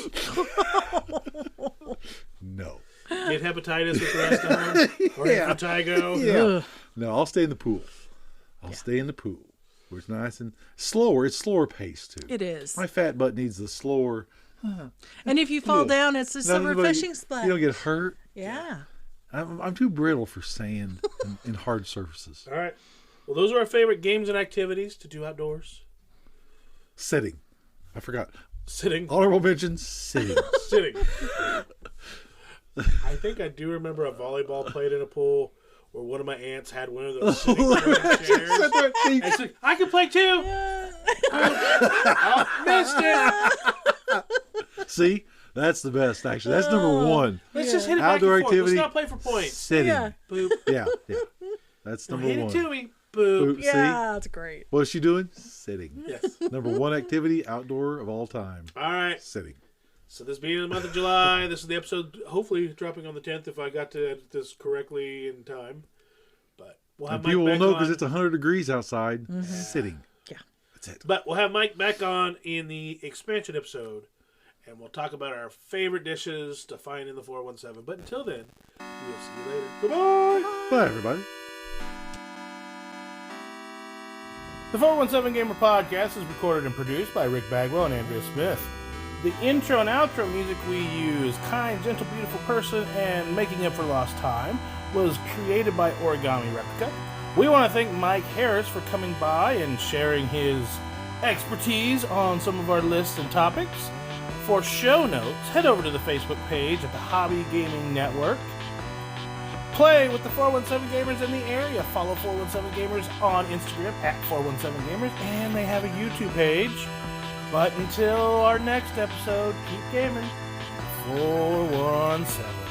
No. Get hepatitis with the rest of them. Or Yeah. Vertigo. Yeah. No, I'll stay in the pool. I'll stay in the pool. Where it's nice and slower. It's slower paced too. It is. My fat butt needs the slower. And if you fall Yeah. down, it's a summer Nobody- fishing spot. You don't get hurt. Yeah. I'm too brittle for sand and hard surfaces. All right. Well, those are our favorite games and activities to do outdoors. Sitting. I forgot. Sitting. Honorable mention, sitting. Sitting. I think I do remember a volleyball played in a pool where one of my aunts had one of those sitting chairs. And she's like, I can play too. Oh, missed it. See? That's the best, actually. That's number one. Let's just hit it back Outdoor and forth. activity. Let's not play for points. Sitting. Yeah. Boop. Yeah. That's Now number hit one. it to me. Boop. See? Yeah, that's great. What's she doing? Sitting. Yes. Number one activity, outdoor of all time. All right. Sitting. So this being the month of July, this is the episode hopefully dropping on the 10th if I got to edit this correctly in time. But we'll have And Mike people will back know on. because it's 100 degrees outside. Sitting. Yeah. That's it. But we'll have Mike back on in the expansion episode, and we'll talk about our favorite dishes to find in the 417. But until then, we'll see you later. Goodbye! Bye, everybody. The 417 Gamer Podcast is recorded and produced by Rick Bagwell and Andrea Smith. The intro and outro music we use, Kind, Gentle, Beautiful Person, and Making Up for Lost Time, was created by Origami Replica. We want to thank Mike Harris for coming by and sharing his expertise on some of our lists and topics. For show notes, head over to the Facebook page at the Hobby Gaming Network. Play with the 417 Gamers in the area. Follow 417 Gamers on Instagram at 417 Gamers, and they have a YouTube page. But until our next episode, keep gaming. 417.